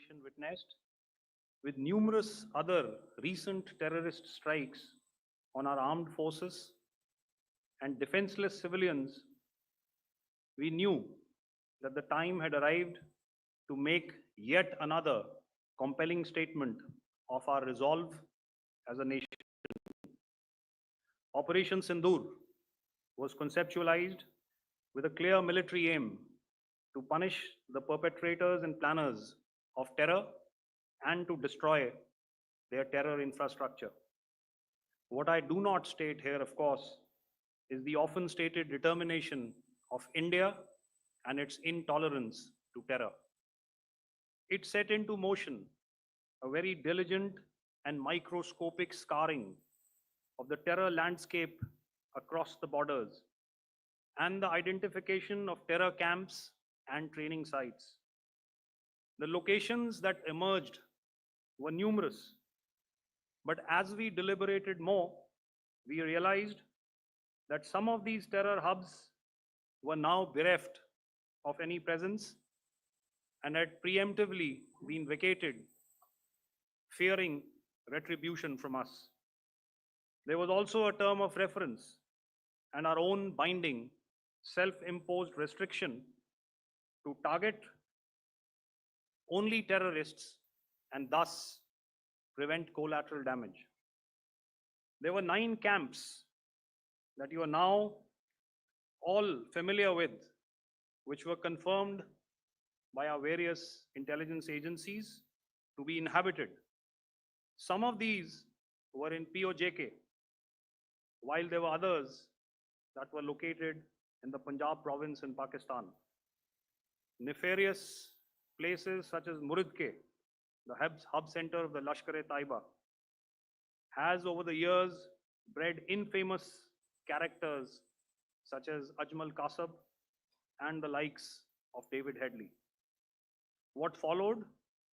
nation witnessed, with numerous other recent terrorist strikes on our armed forces and defenseless civilians, we knew that the time had arrived to make yet another compelling statement of our resolve as a nation. Operation Sindoor was conceptualized with a clear military aim to punish the perpetrators and planners of terror and to destroy their terror infrastructure. What I do not state here, of course, is the often stated determination of India and its intolerance to terror. It set into motion a very diligent and microscopic scarring of the terror landscape across the borders and the identification of terror camps and training sites. The locations that emerged were numerous, but as we deliberated more, we realized that some of these terror hubs were now bereft of any presence and had preemptively been vacated, fearing retribution from us. There was also a term of reference and our own binding, self-imposed restriction to target only terrorists and thus prevent collateral damage. There were 9 camps that you are now all familiar with, which were confirmed by our various intelligence agencies to be inhabited. Some of these were in POJK, while there were others that were located in the Punjab province in Pakistan. Nefarious places such as Muridke, the hub center of the Lashkar-e-Taiba, has over the years bred infamous characters such as Ajmal Kasab and the likes of David Headley. What followed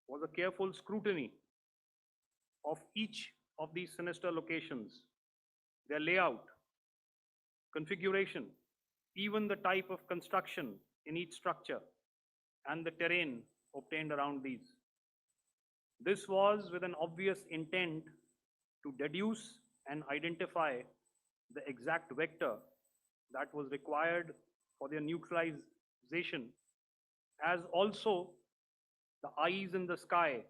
was a careful scrutiny of each of these sinister locations, their layout, configuration, even the type of construction in each structure, and the terrain obtained around these. This was with an obvious intent to deduce and identify the exact vector that was required for their neutralization, as also the eyes in the sky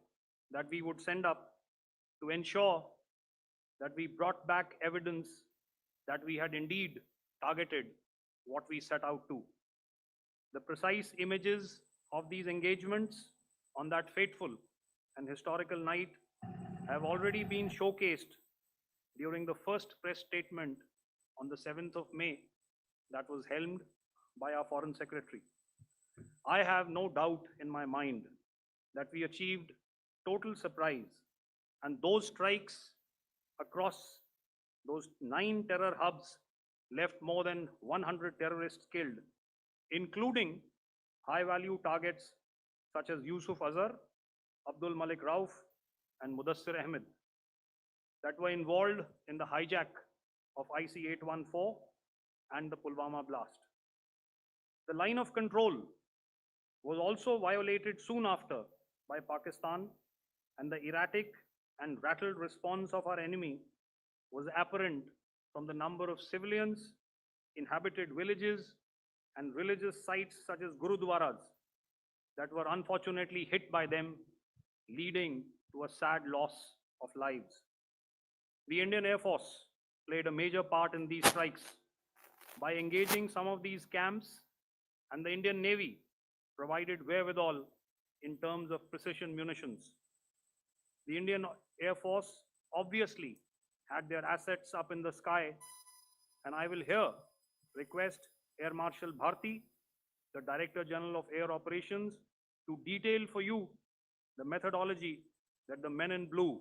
that we would send up to ensure that we brought back evidence that we had indeed targeted what we set out to. The precise images of these engagements on that fateful and historical night have already been showcased during the first press statement on the 7th of May that was helmed by our Foreign Secretary. I have no doubt in my mind that we achieved total surprise, and those strikes across those 9 terror hubs left more than 100 terrorists killed, including high-value targets such as Yusuf Azhar, Abdul Malik Rauf, and Mudassir Ahmed that were involved in the hijack of IC-814 and the Pulwama blast. The line of control was also violated soon after by Pakistan, and the erratic and rattled response of our enemy was apparent from the number of civilians, inhabited villages, and religious sites such as Gurudwaras that were unfortunately hit by them, leading to a sad loss of lives. The Indian Air Force played a major part in these strikes by engaging some of these camps, and the Indian Navy provided wherewithal in terms of precision munitions. The Indian Air Force obviously had their assets up in the sky, and I will here request Air Marshal Bharti, the Director General of Air Operations, to detail for you the methodology that the men in blue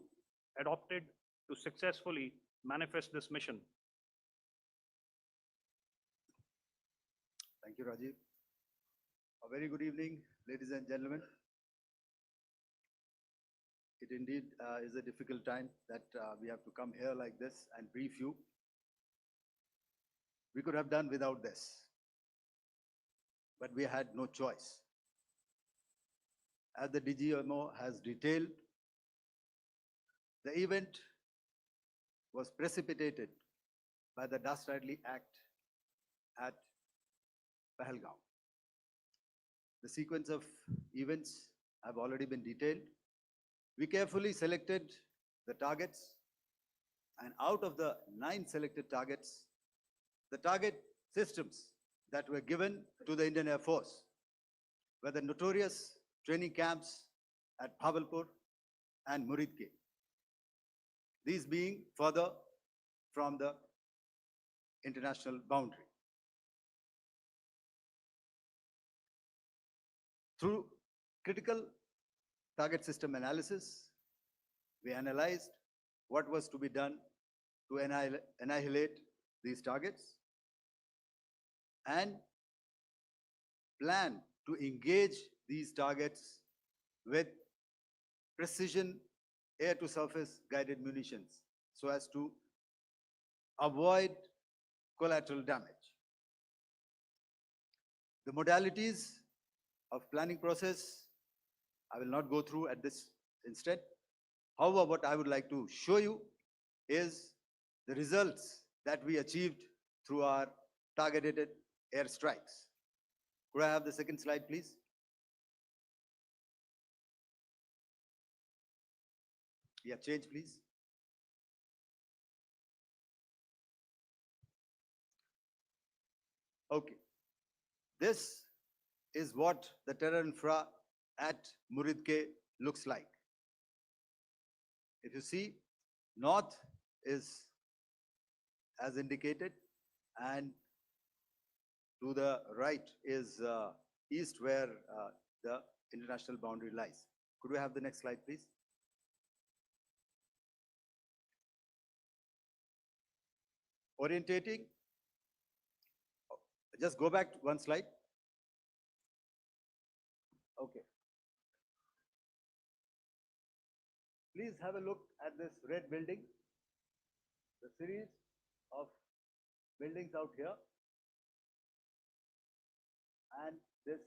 adopted to successfully manifest this mission. Thank you, Rajiv. A very good evening, ladies and gentlemen. It indeed is a difficult time that we have to come here like this and brief you. We could have done without this, but we had no choice. as the DGMO has detailed, the event was precipitated by the dastardly act at Pahalgaon. The sequence of events have already been detailed. We carefully selected the targets, and out of the 9 selected targets, the target systems that were given to the Indian Air Force were the notorious training camps at Bhavalpur and Muridke. These being further from the international boundary. Through critical target system analysis, we analyzed what was to be done to annihilate these targets and plan to engage these targets with precision air-to-surface guided munitions so as to avoid collateral damage. The modalities of planning process, I will not go through at this instant. However, what I would like to show you is the results that we achieved through our targeted airstrikes. Could I have the second slide, please? Yeah, change, please. Okay. This is what the terror infra at Muridke looks like. If you see, north is as indicated, and to the right is east, where the international boundary lies. Could we have the next slide, please? Orientating. Just go back one slide. Okay. Please have a look at this red building, the series of buildings out here, and this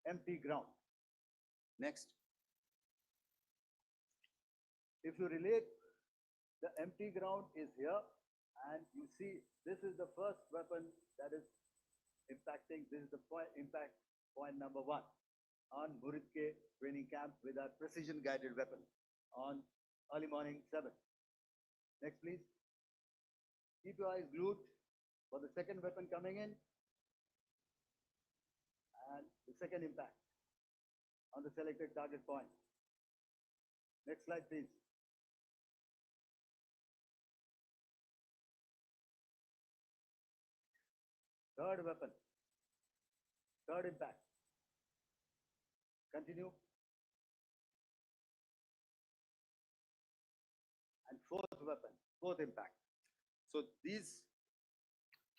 empty ground. Next. If you relate, the empty ground is here, and you see this is the first weapon that is impacting. This is the impact point number 1 on Muridke training camp with our precision guided weapon on early morning 7. Next, please. Keep your eyes glued for the second weapon coming in and the second impact on the selected target point. Next slide, please. Third weapon, third impact. Continue. And fourth weapon, fourth impact. So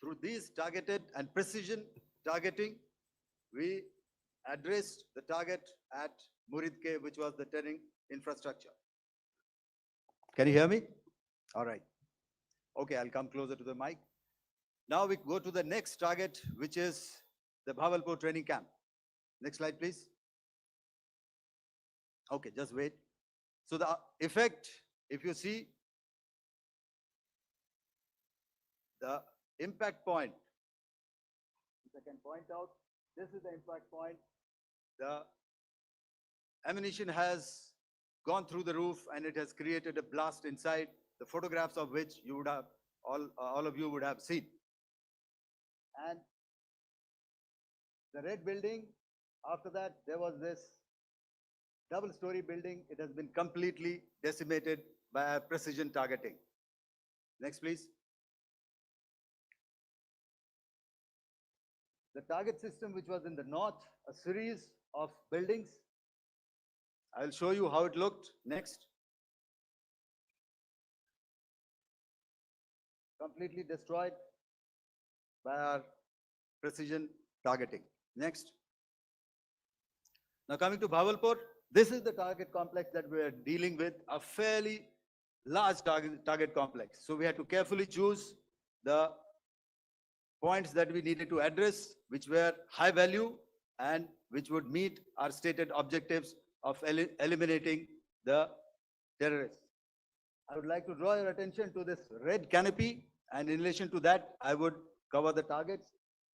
through these targeted and precision targeting, we addressed the target at Muridke, which was the terrain infrastructure. Can you hear me? All right. Okay, I'll come closer to the mic. Now we go to the next target, which is the Bhavalpur training camp. Next slide, please. Okay, just wait. So the effect, if you see, the impact point, if I can point out, this is the impact point. The ammunition has gone through the roof and it has created a blast inside, the photographs of which you would have, all of you would have seen. And the red building, after that, there was this double-story building. It has been completely decimated by precision targeting. Next, please. The target system, which was in the north, a series of buildings. I'll show you how it looked. Next. Completely destroyed by our precision targeting. Next. Now coming to Bhavalpur, this is the target complex that we are dealing with, a fairly large target complex. So we had to carefully choose the points that we needed to address, which were high value and which would meet our stated objectives of eliminating the terrorists. I would like to draw your attention to this red canopy, and in relation to that, I would cover the targets.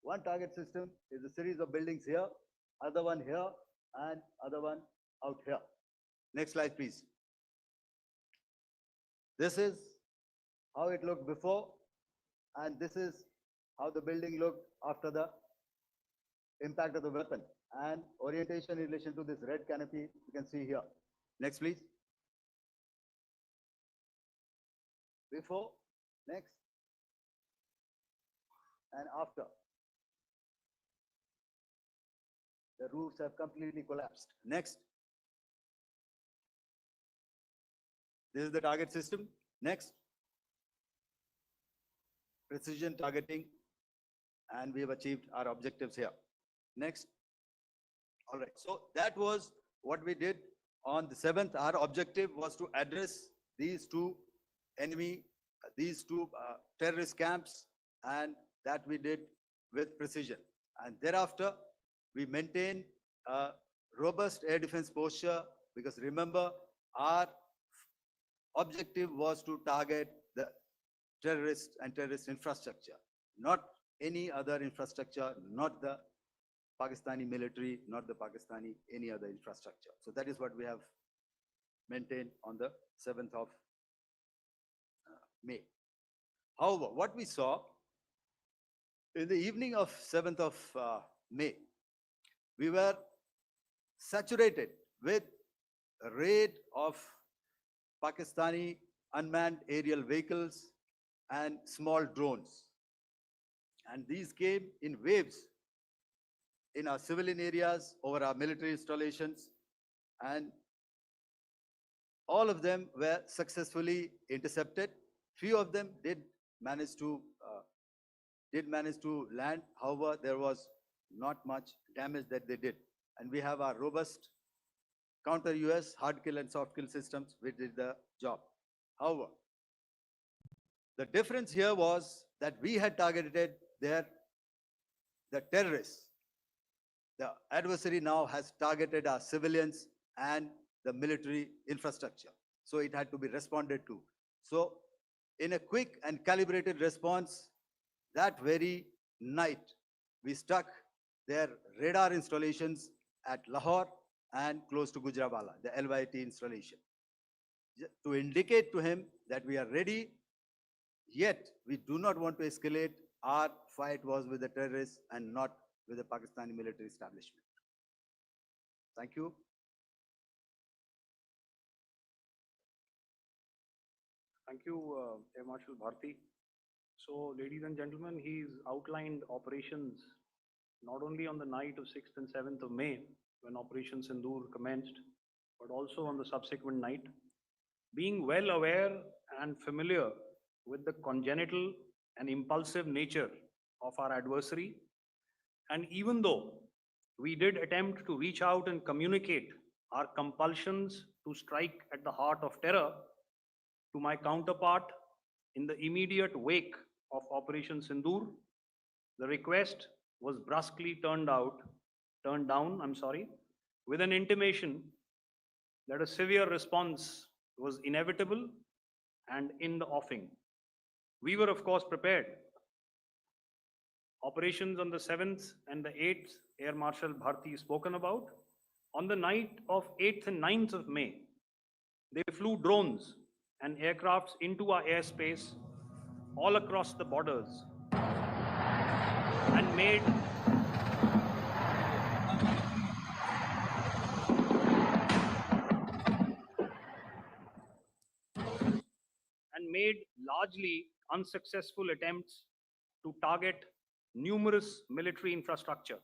One target system is a series of buildings here, other one here, and other one out here. Next slide, please. This is how it looked before, and this is how the building looked after the impact of the weapon, and orientation in relation to this red canopy you can see here. Next, please. Before, next, and after. The roofs have completely collapsed. Next. This is the target system. Next. Precision targeting, and we have achieved our objectives here. Next. All right. So that was what we did on the 7th. Our objective was to address these two terrorist camps, and that we did with precision. And thereafter, we maintained a robust air defense posture, because remember, our objective was to target the terrorists and terrorist infrastructure, not any other infrastructure, not the Pakistani military, not the Pakistani any other infrastructure. So that is what we have maintained on the 7th of May. However, what we saw in the evening of 7th of May, we were saturated with a raid of Pakistani unmanned aerial vehicles and small drones. And these came in waves in our civilian areas, over our military installations, and all of them were successfully intercepted. Few of them did manage to land. However, there was not much damage that they did. And we have our robust counter-US hard kill and soft kill systems which did the job. However, the difference here was that we had targeted the terrorists. The adversary now has targeted our civilians and the military infrastructure. So it had to be responded to. So in a quick and calibrated response, that very night, we struck their radar installations at Lahore and close to Gujranwala, the LYT installation, to indicate to him that we are ready, yet we do not want to escalate. Our fight was with the terrorists and not with the Pakistani military establishment. Thank you. Thank you, Air Marshal Bharti. So, ladies and gentlemen, he's outlined operations not only on the night of 6th and 7th of May, when Operation Sindoor commenced, but also on the subsequent night. Being well aware and familiar with the congenital and impulsive nature of our adversary, and even though we did attempt to reach out and communicate our compulsions to strike at the heart of terror to my counterpart in the immediate wake of Operation Sindoor, the request was brusquely turned down, with an intimation that a severe response was inevitable and in the offing. We were, of course, prepared. Operations on the 7th and the 8th, Air Marshal Bharti spoken about. On the night of 8th and 9th of May, they flew drones and aircrafts into our airspace all across the borders and made largely unsuccessful attempts to target numerous military infrastructure.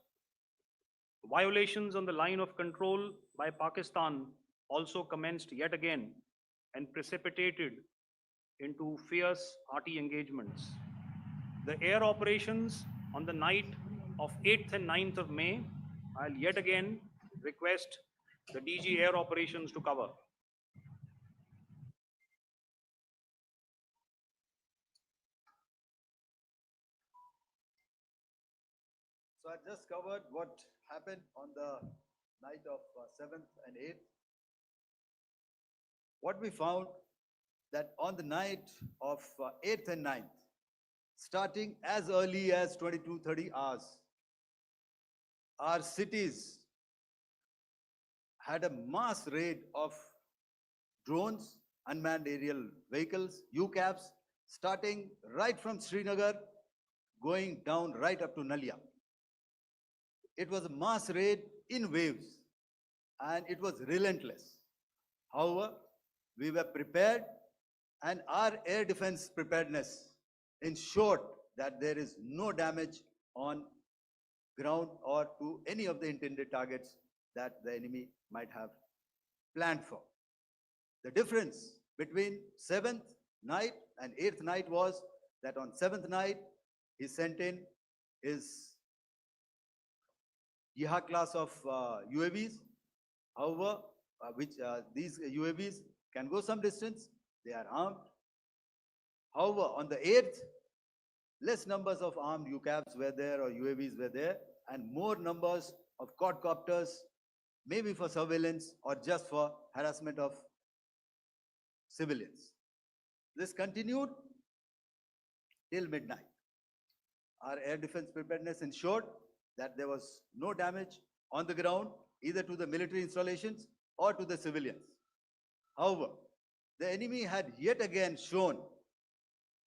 Violations on the line of control by Pakistan also commenced yet again and precipitated into fierce arty engagements. The air operations on the night of 8th and 9th of May, I'll yet again request the DG Air Operations to cover. So at just covered what happened on the night of 7th and 8th. What we found that on the night of 8th and 9th, starting as early as 22:30 hours, our cities had a mass raid of drones, unmanned aerial vehicles, UCAVs, starting right from Srinagar, going down right up to Nalia. It was a mass raid in waves, and it was relentless. However, we were prepared, and our air defense preparedness ensured that there is no damage on ground or to any of the intended targets that the enemy might have planned for. The difference between 7th night and 8th night was that on 7th night, he sent in his Yeha class of UAVs. However, these UAVs can go some distance, they are armed. However, on the 8th, less numbers of armed UCAVs were there or UAVs were there, and more numbers of quadcopters, maybe for surveillance or just for harassment of civilians. This continued till midnight. Our air defense preparedness ensured that there was no damage on the ground, either to the military installations or to the civilians. However, the enemy had yet again shown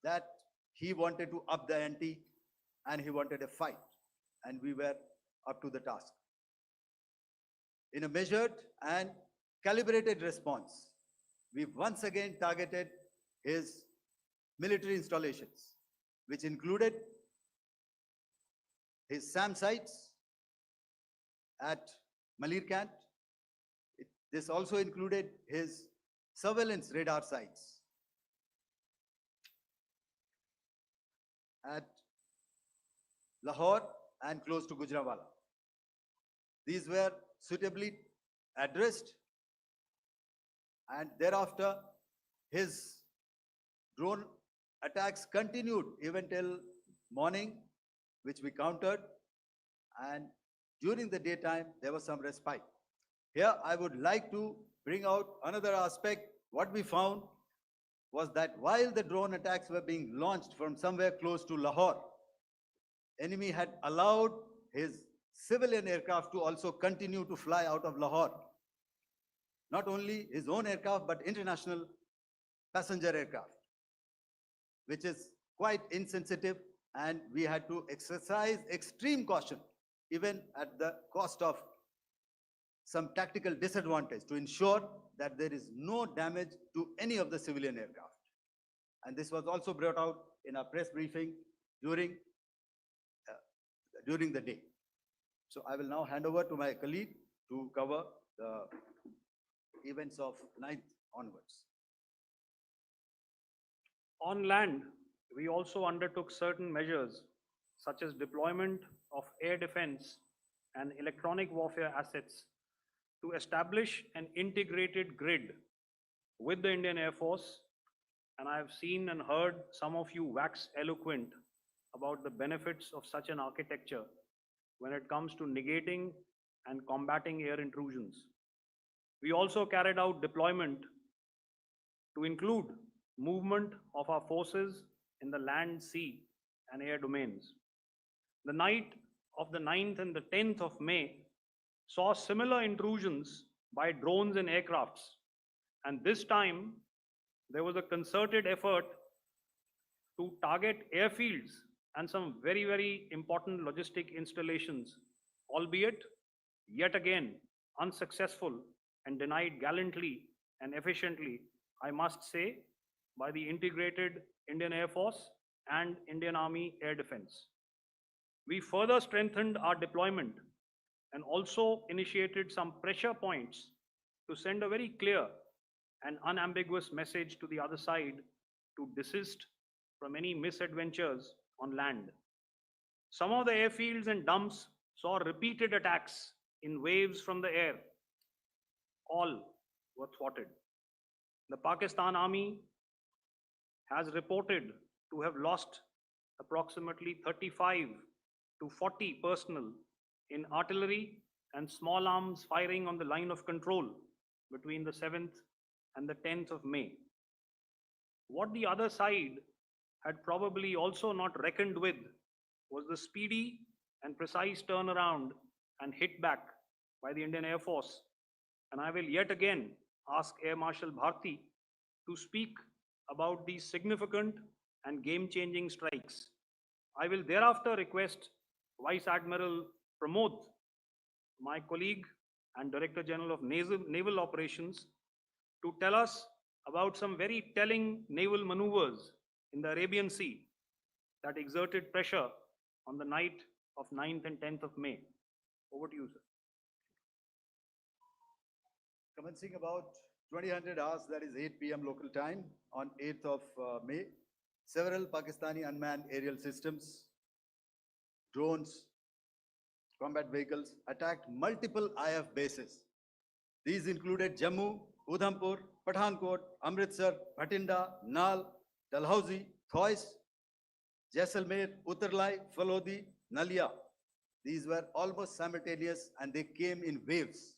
that he wanted to up the ante and he wanted a fight, and we were up to the task. In a measured and calibrated response, we once again targeted his military installations, which included his SAM sites at Malirkant. This also included his surveillance radar sites at Lahore and close to Gujranwala. These were suitably addressed, and thereafter his drone attacks continued even till morning, which we countered, and during the daytime there was some respite. Here I would like to bring out another aspect. What we found was that while the drone attacks were being launched from somewhere close to Lahore, enemy had allowed his civilian aircraft to also continue to fly out of Lahore. Not only his own aircraft, but international passenger aircraft, which is quite insensitive, and we had to exercise extreme caution, even at the cost of some tactical disadvantage, to ensure that there is no damage to any of the civilian aircraft. And this was also brought out in our press briefing during the day. So I will now hand over to my colleague to cover the events of 9th onwards. On land, we also undertook certain measures such as deployment of air defense and electronic warfare assets to establish an integrated grid with the Indian Air Force. And I have seen and heard some of you wax eloquent about the benefits of such an architecture when it comes to negating and combating air intrusions. We also carried out deployment to include movement of our forces in the land, sea, and air domains. The night of the 9th and the 10th of May saw similar intrusions by drones and aircrafts. And this time, there was a concerted effort to target airfields and some very, very important logistic installations, albeit yet again unsuccessful and denied gallantly and efficiently, I must say, by the integrated Indian Air Force and Indian Army Air Defense. We further strengthened our deployment and also initiated some pressure points to send a very clear and unambiguous message to the other side to desist from any misadventures on land. Some of the airfields and dumps saw repeated attacks in waves from the air. All were thwarted. The Pakistan Army has reported to have lost approximately 35 to 40 personnel in artillery and small arms firing on the line of control between the 7th and the 10th of May. What the other side had probably also not reckoned with was the speedy and precise turnaround and hit back by the Indian Air Force. And I will yet again ask Air Marshal Bharti to speak about these significant and game-changing strikes. I will thereafter request Vice Admiral Pramod, my colleague and Director General of Naval Operations, to tell us about some very telling naval maneuvers in the Arabian Sea that exerted pressure on the night of 9th and 10th of May. Over to you, sir. Commencing about 2000 hours, that is 8 p.m. local time, on 8th of May, several Pakistani unmanned aerial systems, drones, combat vehicles attacked multiple IF bases. These included Jammu, Udhampur, Pathankot, Amritsar, Bhatinda, Nal, Dalhousie, Thois, Jaisalmer, Uttarlai, Falodi, Nalia. These were almost simultaneous and they came in waves.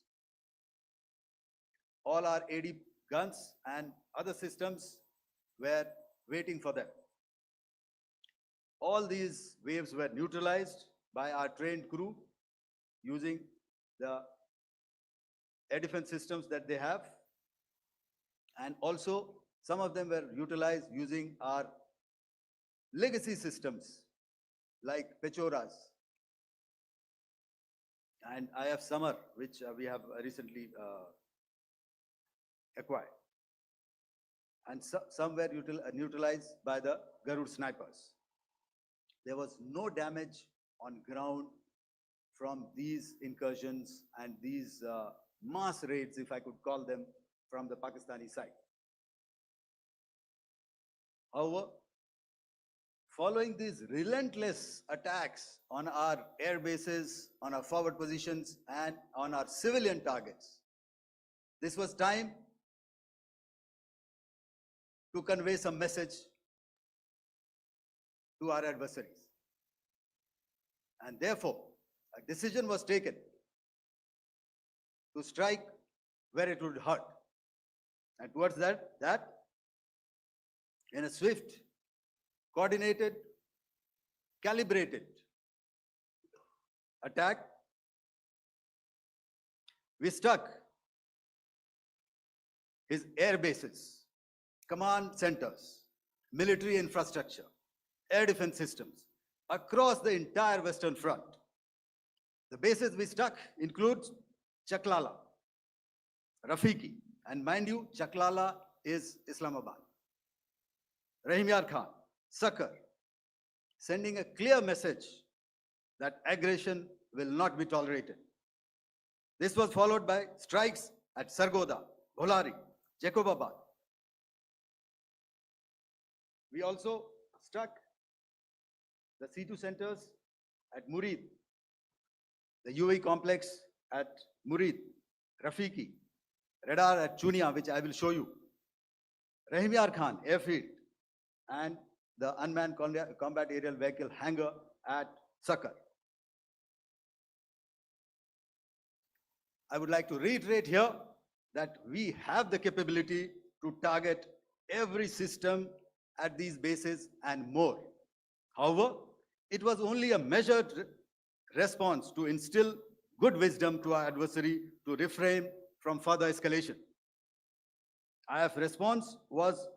All our AD guns and other systems were waiting for them. All these waves were neutralized by our trained crew using the air defense systems that they have. And also, some of them were utilized using our legacy systems like Pechoras and IF Summer, which we have recently acquired. And some were neutralized by the Garud snipers. There was no damage on ground from these incursions and these mass raids, if I could call them, from the Pakistani side. However, following these relentless attacks on our air bases, on our forward positions, and on our civilian targets, this was time to convey some message to our adversaries. And therefore, a decision was taken to strike where it would hurt. And towards that, in a swift, coordinated, calibrated attack, we struck his air bases, command centers, military infrastructure, air defense systems across the entire Western Front. The bases we struck include Chaklala, Rafiki, and mind you, Chaklala is Islamabad. Rahim Yar Khan, Sakar, sending a clear message that aggression will not be tolerated. This was followed by strikes at Sargoda, Bholari, Jacobabad. We also struck the C2 centers at Murid, the UAE complex at Murid, Rafiki, radar at Chunia, which I will show you, Rahim Yar Khan airfield, and the unmanned combat aerial vehicle hangar at Sakar. I would like to reiterate here that we have the capability to target every system at these bases and more. However, it was only a measured response to instill good wisdom to our adversary to refrain from further escalation. IF response was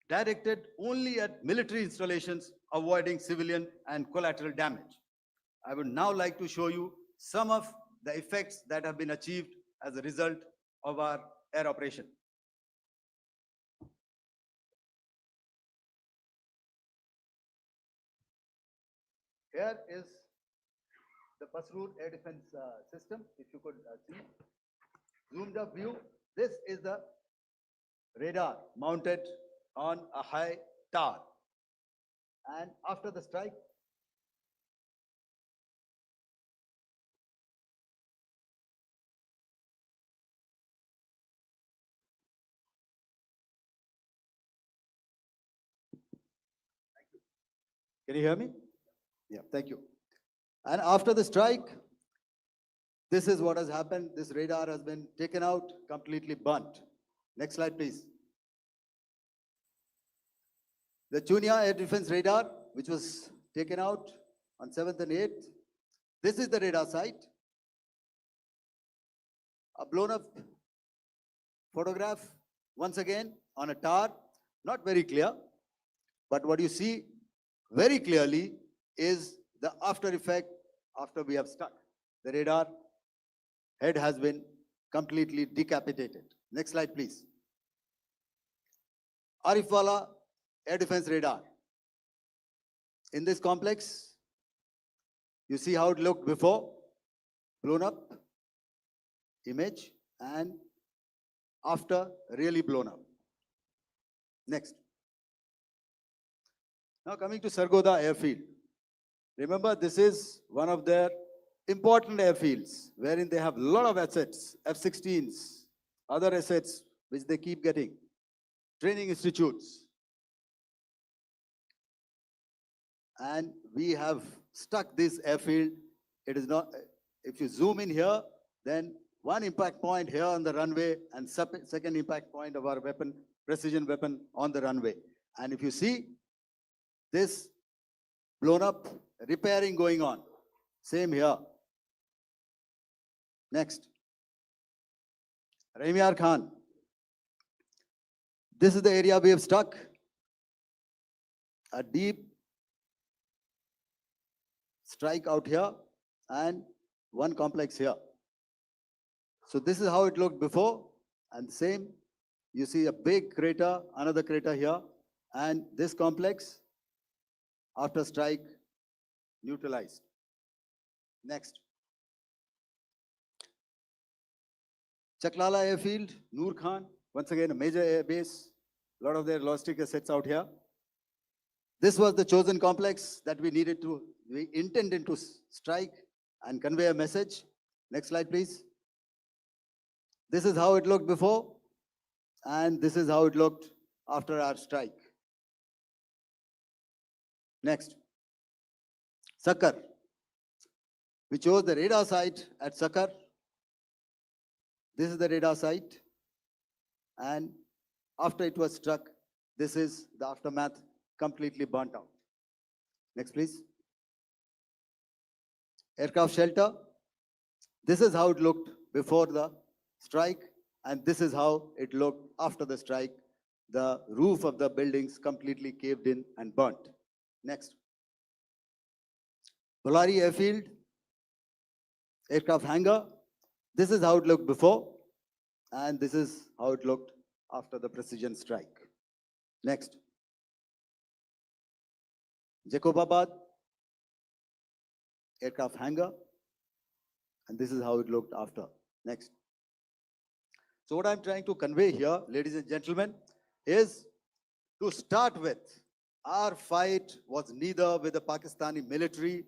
directed only at military installations, avoiding civilian and collateral damage. I would now like to show you some of the effects that have been achieved as a result of our air operation. Here is the Pasroor air defense system, if you could see. Zoomed up view. This is the radar mounted on a high tower. And after the strike, can you hear me? Yeah, thank you. And after the strike, This is what has happened. This radar has been taken out, completely burnt. Next slide, please. The Chunia air defense radar, which was taken out on 7th and 8th. This is the radar site. A blown up photograph, once again, on a tower, not very clear, but what you see very clearly is the after effect after we have stuck. The radar head has been completely decapitated. Next slide, please. Arifwala air defense radar. In this complex, you see how it looked before, blown up image, and after really blown up. Next. Now coming to Sargodha airfield. Remember, this is one of their important airfields wherein they have a lot of assets, F-16s, other assets which they keep getting, training institutes. And we have stuck this airfield. It is not, if you zoom in here, then one impact point here on the runway and second impact point of our weapon, precision weapon on the runway. And if you see this blown up, repairing going on, same here. Next. Raimiar Khan. This is the area we have stuck. A deep strike out here and one complex here. So this is how it looked before, and same, you see a big crater, another crater here, and this complex, after strike, neutralized. Next. Chaklala airfield, Noor Khan, once again a major air base, a lot of their logistic assets out here. This was the chosen complex that we intended to strike and convey a message. Next slide, please. This is how it looked before, and this is how it looked after our strike. Next. Sakar. We chose the radar site at Sakar. This is the radar site, and after it was struck, this is the aftermath, completely burnt out. Next, please. Aircraft shelter. This is how it looked before the strike, and this is how it looked after the strike. The roof of the buildings completely caved in and burnt. Next. Bolari airfield, aircraft hangar. This is how it looked before, and this is how it looked after the precision strike. Next. Jacobabad, aircraft hangar, and this is how it looked after. Next. So what I'm trying to convey here, ladies and gentlemen, is to start with, our fight was neither with the Pakistani military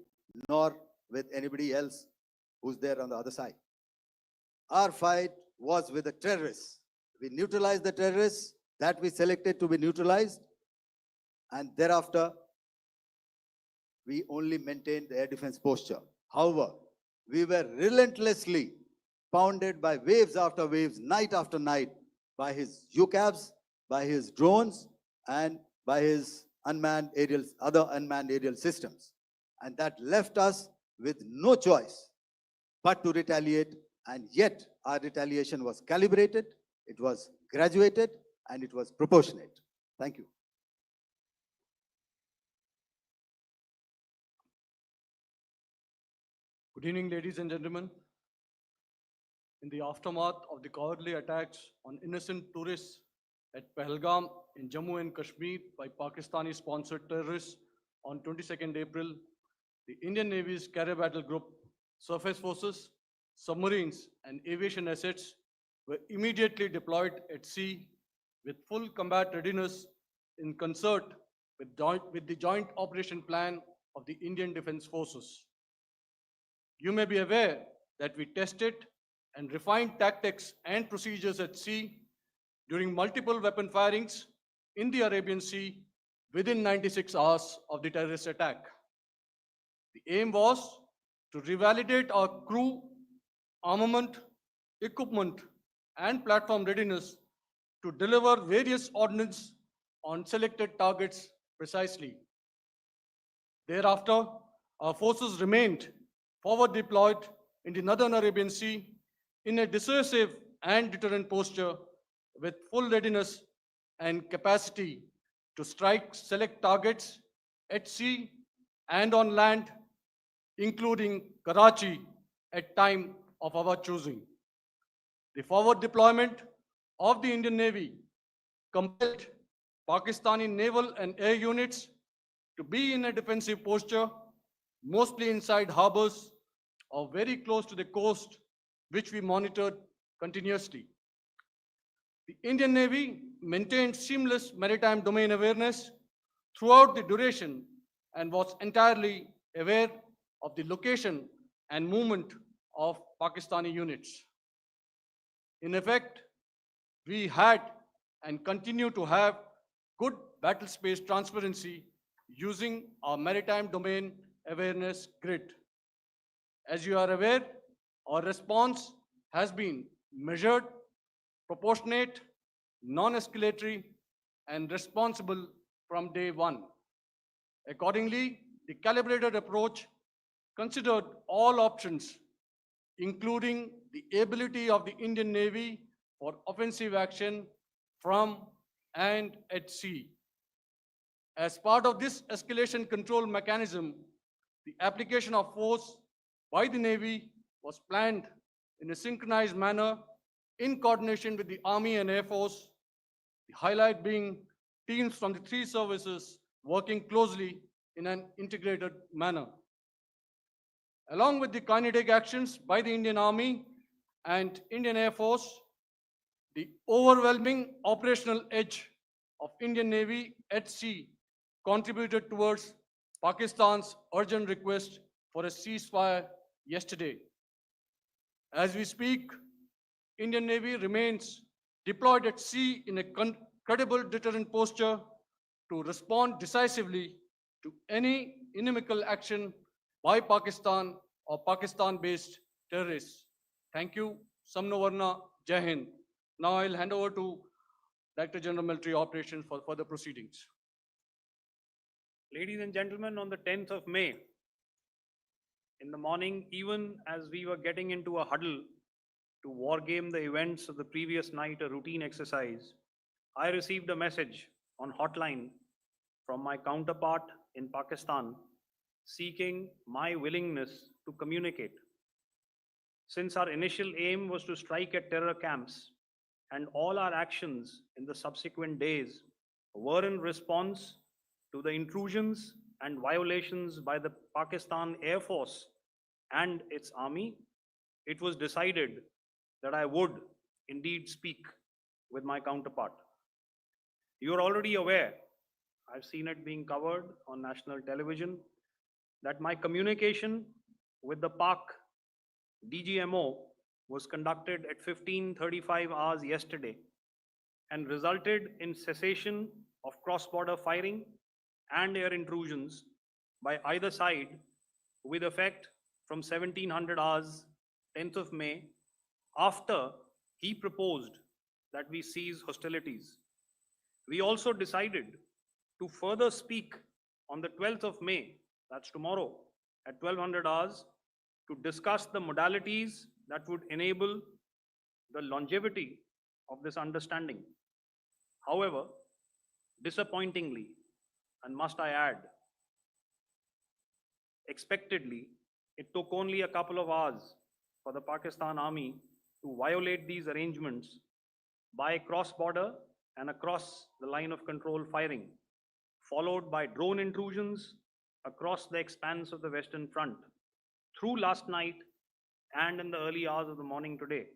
nor with anybody else who's there on the other side. Our fight was with the terrorists. We neutralized the terrorists that we selected to be neutralized, and thereafter, we only maintained the air defense posture. However, we were relentlessly pounded by waves after waves, night after night, by his UCAVs, by his drones, and by his other unmanned aerial systems. And that left us with no choice but to retaliate, and yet our retaliation was calibrated, it was graduated, and it was proportionate. Thank you. Good evening, ladies and gentlemen. In the aftermath of the cowardly attacks on innocent tourists at Pahalgam in Jammu and Kashmir by Pakistani-sponsored terrorists on 22nd April, the Indian Navy's Carrier Battle Group, surface forces, submarines, and aviation assets were immediately deployed at sea with full combat readiness in concert with the Joint Operation Plan of the Indian Defence Forces. You may be aware that we tested and refined tactics and procedures at sea during multiple weapon firings in the Arabian Sea within 96 hours of the terrorist attack. The aim was to revalidate our crew armament, equipment, and platform readiness to deliver various ordnance on selected targets precisely. Thereafter, our forces remained forward deployed in the Northern Arabian Sea in a dissuasive and deterrent posture with full readiness and capacity to strike select targets at sea and on land, including Karachi at time of our choosing. The forward deployment of the Indian Navy compelled Pakistani naval and air units to be in a defensive posture, mostly inside harbors or very close to the coast, which we monitored continuously. The Indian Navy maintained seamless maritime domain awareness throughout the duration and was entirely aware of the location and movement of Pakistani units. In effect, we had and continue to have good battle space transparency using our maritime domain awareness grid. As you are aware, our response has been measured, proportionate, non-escalatory, and responsible from day one. Accordingly, the calibrated approach considered all options, including the ability of the Indian Navy for offensive action from and at sea. As part of this escalation control mechanism, the application of force by the Navy was planned in a synchronized manner in coordination with the Army and Air Force, the highlight being teams from the three services working closely in an integrated manner. Along with the kinetic actions by the Indian Army and Indian Air Force, the overwhelming operational edge of Indian Navy at sea contributed towards Pakistan's urgent request for a ceasefire yesterday. As we speak, Indian Navy remains deployed at sea in a credible deterrent posture to respond decisively to any inimical action by Pakistan or Pakistan-based terrorists. Thank you. Samno Varna, Jai Hind. Now I'll hand over to Director General Military Operations for further proceedings. Ladies and gentlemen, on the 10th of May, in the morning, even as we were getting into a huddle to wargame the events of the previous night, a routine exercise, I received a message on hotline from my counterpart in Pakistan seeking my willingness to communicate. Since our initial aim was to strike at terror camps, and all our actions in the subsequent days were in response to the intrusions and violations by the Pakistan Air Force and its army, it was decided that I would indeed speak with my counterpart. You are already aware, I've seen it being covered on national television, that my communication with the Pak DGMO was conducted at 15:35 hours yesterday and resulted in cessation of cross-border firing and air intrusions by either side with effect from 1700 hours 10th of May, after he proposed that we cease hostilities. We also decided to further speak on the 12th of May, that's tomorrow, at 1200 hours, to discuss the modalities that would enable the longevity of this understanding. However, disappointingly, and must I add, expectedly, it took only a couple of hours for the Pakistan Army to violate these arrangements by cross-border and across the line of control firing, followed by drone intrusions across the expanse of the Western Front through last night and in the early hours of the morning today.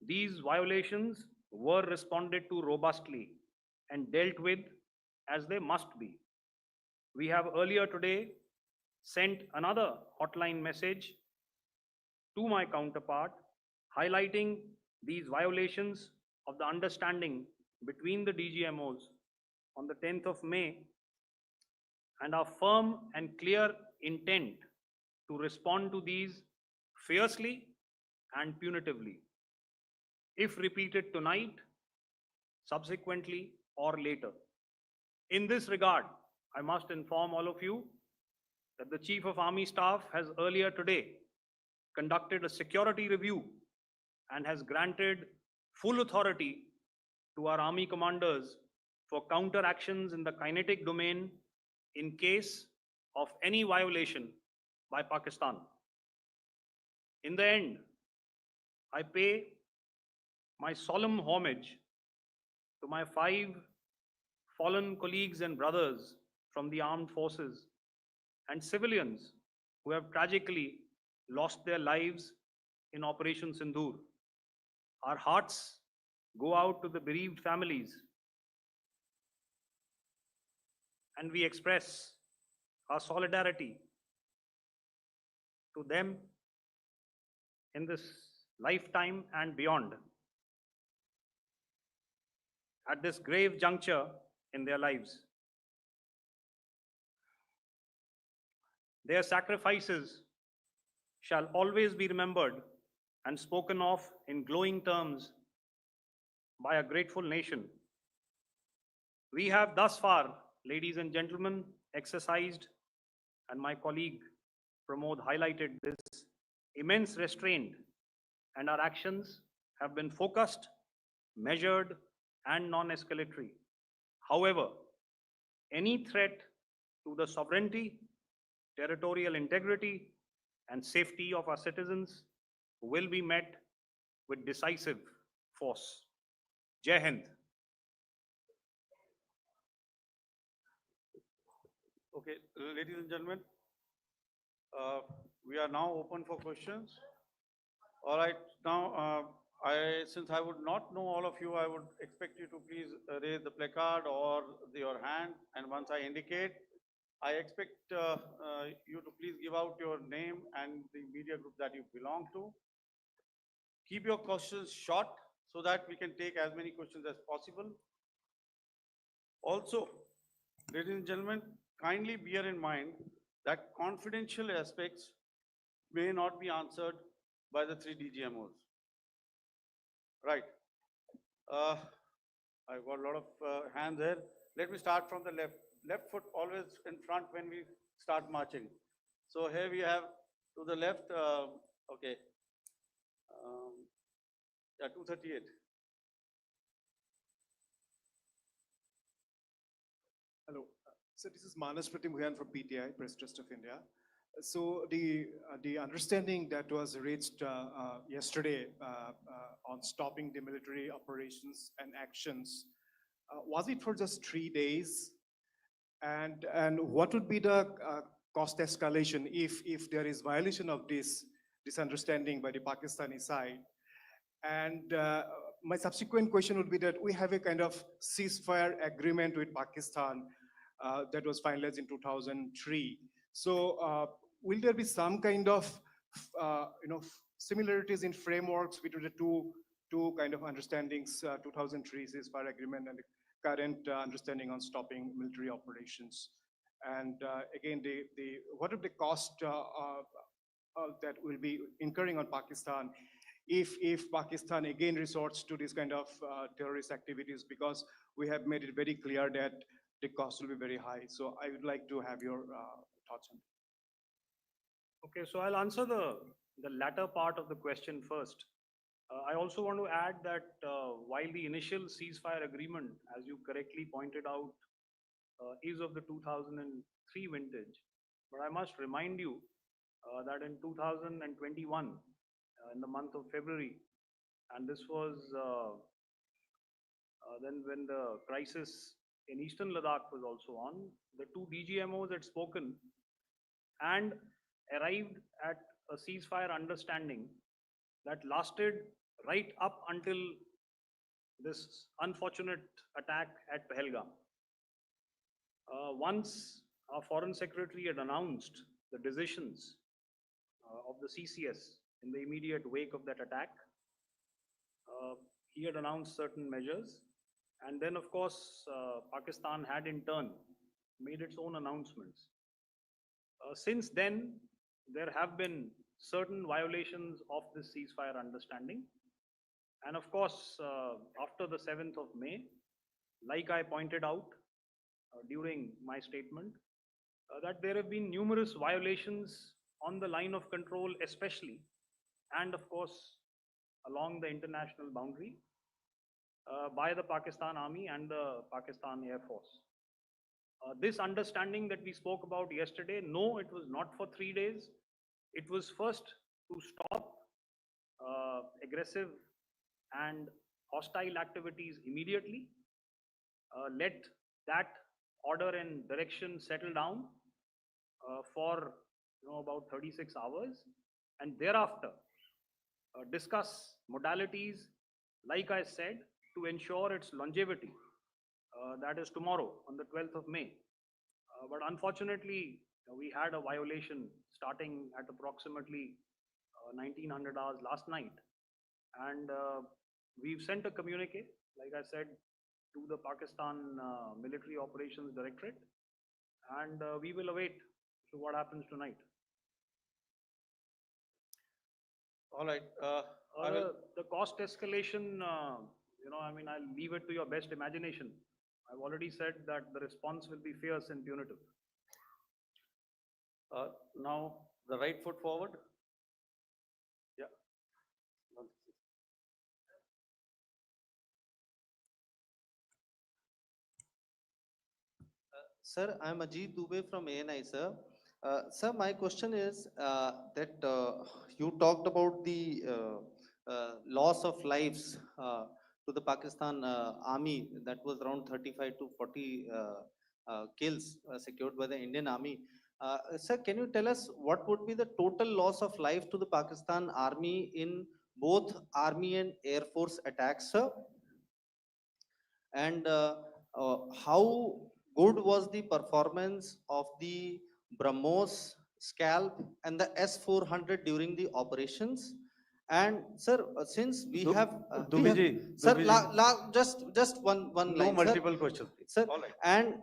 These violations were responded to robustly and dealt with as they must be. We have earlier today sent another hotline message to my counterpart highlighting these violations of the understanding between the DGMOs on the 10th of May and our firm and clear intent to respond to these fiercely and punitively, if repeated tonight, subsequently, or later. In this regard, I must inform all of you that the Chief of Army Staff has earlier today conducted a security review and has granted full authority to our Army commanders for counter actions in the kinetic domain in case of any violation by Pakistan. In the end, I pay my solemn homage to my 5 fallen colleagues and brothers from the armed forces and civilians who have tragically lost their lives in Operation Sindoor. Our hearts go out to the bereaved families, and we express our solidarity to them in this lifetime and beyond, at this grave juncture in their lives. Their sacrifices shall always be remembered and spoken of in glowing terms by a grateful nation. We have thus far, ladies and gentlemen, exercised, and my colleague Pramod highlighted this, immense restraint, and our actions have been focused, measured, and non-escalatory. However, any threat to the sovereignty, territorial integrity, and safety of our citizens will be met with decisive force. Jai Hind. Okay, ladies and gentlemen, we are now open for questions. All right, now since I would not know all of you, I would expect you to please raise the placard or your hand, and once I indicate, I expect you to please give out your name and the media group that you belong to. Keep your questions short so that we can take as many questions as possible. Also, ladies and gentlemen, kindly bear in mind that confidential aspects may not be answered by the 3 DGMOs. Right. I've got a lot of hands here. Let me start from the left. Left foot always in front when we start marching. So here we have to the left, okay. Yeah, 238. Hello. So this is Manas Pratimugyan from PTI, Press Trust of India. So the understanding that was reached yesterday on stopping the military operations and actions, was it for just 3 days? And what would be the cost escalation if there is violation of this understanding by the Pakistani side? And my subsequent question would be that we have a kind of ceasefire agreement with Pakistan that was finalized in 2003. So will there be some kind of similarities in frameworks between the two kind of understandings, 2003 ceasefire agreement and the current understanding on stopping military operations? And again, what would the cost that will be incurring on Pakistan if Pakistan again resorts to this kind of terrorist activities, because we have made it very clear that the cost will be very high. So I would like to have your thoughts on it. Okay, so I'll answer the latter part of the question first. I also want to add that while the initial ceasefire agreement, as you correctly pointed out, is of the 2003 vintage, but I must remind you that in 2021, in the month of February, and this was then when the crisis in Eastern Ladakh was also on, the 2 DGMOs had spoken and arrived at a ceasefire understanding that lasted right up until this unfortunate attack at Pahalgam. Once our Foreign Secretary had announced the decisions of the CCS in the immediate wake of that attack, he had announced certain measures, and then of course Pakistan had in turn made its own announcements. Since then, there have been certain violations of this ceasefire understanding. And of course, after the 7th of May, like I pointed out during my statement, that there have been numerous violations on the line of control especially, and of course along the international boundary by the Pakistan Army and the Pakistan Air Force. This understanding that we spoke about yesterday, no, it was not for 3 days. It was first to stop aggressive and hostile activities immediately, let that order and direction settle down for about 36 hours, and thereafter discuss modalities, like I said, to ensure its longevity. That is tomorrow on the 12th of May. But unfortunately, we had a violation starting at approximately 1900 hours last night. And we've sent a communique, like I said, to the Pakistan Military Operations Directorate, and we will await to what happens tonight. All right. I will, The cost escalation, I mean, I'll leave it to your best imagination. I've already said that the response will be fierce and punitive. now the right foot forward. Yeah. Sir, I'm Ajit Dubey from ANI, sir. Sir, my question is that you talked about the loss of lives to the Pakistan army, that was around 35 to 40 kills secured by the Indian army. Sir, can you tell us what would be the total loss of life to the Pakistan army in both army and air force attacks, sir? And how good was the performance of the BrahMos, Scalp and the S-400 during the operations? And sir, since we have sir, just one No line, multiple sir. questions, please. Sir, All right. and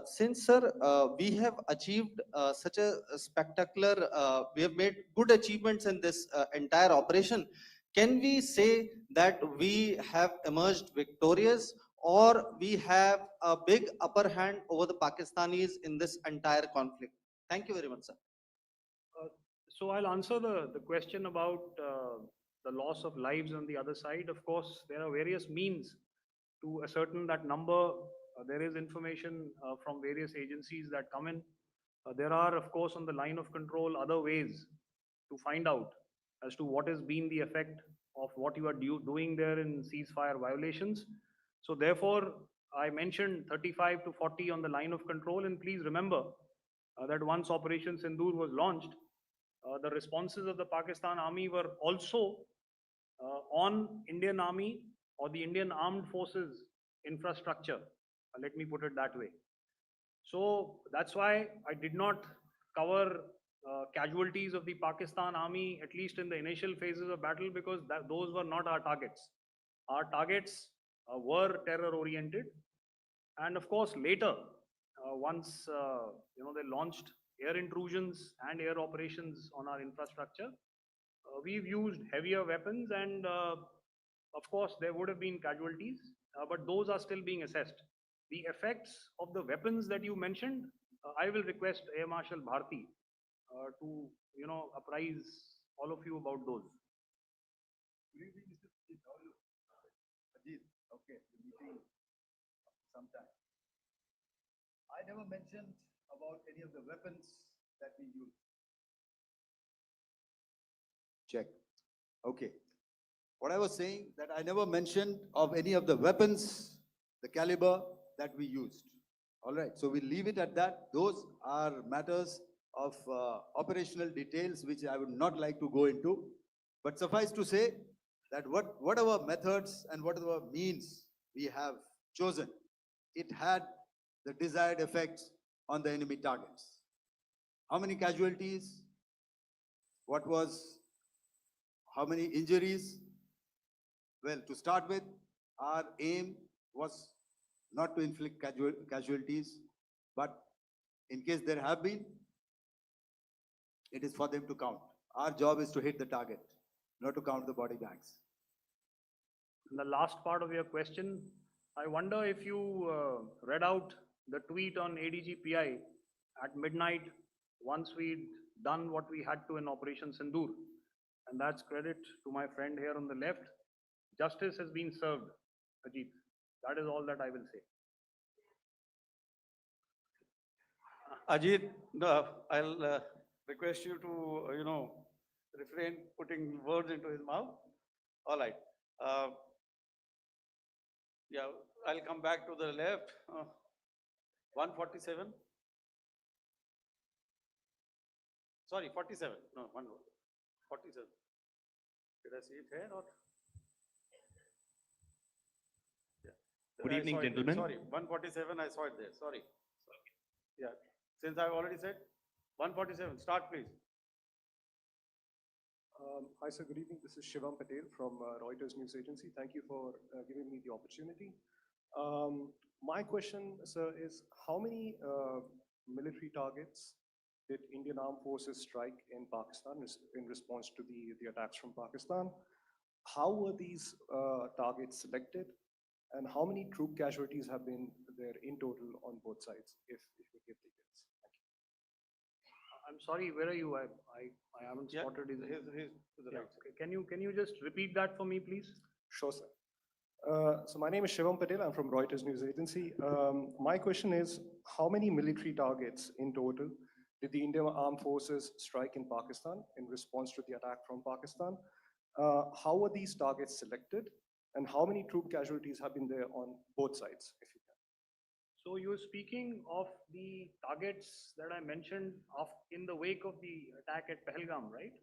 since sir, we have achieved such a spectacular, we have made good achievements in this entire operation. Can we say that we have emerged victorious, or we have a big upper hand over the Pakistanis in this entire conflict? Thank you very much, sir. So I'll answer the question about the loss of lives on the other side. Of course, there are various means to ascertain that number. There is information from various agencies that come in. There are, of course, on the line of control, other ways to find out as to what has been the effect of what you are doing there in ceasefire violations. So therefore, I mentioned 35 to 40 on the line of control, and please remember that once Operation Sindoor was launched, the responses of the Pakistan Army were also on Indian Army or the Indian Armed Forces infrastructure. Let me put it that way. So that's why I did not cover casualties of the Pakistan Army, at least in the initial phases of battle, because those were not our targets. Our targets were terror-oriented, and of course later, once they launched air intrusions and air operations on our infrastructure, we've used heavier weapons, and of course there would have been casualties, but those are still being assessed. The effects of the weapons that you mentioned, I will request Air Marshal Bharti to apprise all of you about those. Good evening, Mr. Ajit. How are you? Ajit, okay, the meeting sometime. I never mentioned about any of the weapons that we use. Check. Okay. What I was saying, that I never mentioned of any of the weapons, the caliber that we used. All right, so we leave it at that. Those are matters of operational details which I would not like to go into. But suffice to say that whatever methods and whatever means we have chosen, it had the desired effects on the enemy targets. How many casualties? How many injuries? Well, to start with, our aim was not to inflict casualties, but in case there have been, it is for them to count. Our job is to hit the target, not to count the body bags. And the last part of your question, I wonder if you read out the tweet on ADGPI at midnight once we'd done what we had to in Operation Sindoor. And that's credit to my friend here on the left. Justice has been served, Ajit. That is all that I will say. Ajit, no, I'll request you to, refrain putting words into his mouth. All right. Yeah, I'll come back to the left. 147. Sorry, 47. No, 47. Did I see it here or? Yeah. Good I evening, saw it there. gentlemen. Sorry, 147, I saw it there. Sorry. Yeah, since I've already said 147, start please. Hi, sir. Good evening. This is Shivam Patel from Reuters News Agency. Thank you for giving me the opportunity. My question, sir, is how many military targets did Indian Armed Forces strike in Pakistan in response to the attacks from Pakistan? How were these targets selected? And how many troop casualties have been there in total on both sides, if you could give details? Thank you. I'm sorry, where are you? I haven't Yeah, spotted his. he's to the Yeah, right. okay. Can you just repeat that for me, please? Sure, sir. So my name is Shivam Patel. I'm from Reuters News Agency. My question is, how many military targets in total did the Indian Armed Forces strike in Pakistan in response to the attack from Pakistan? How were these targets selected? And how many troop casualties have been there on both sides, if you can? So you're speaking of the targets that I mentioned in the wake of the attack at Pahalgam, right?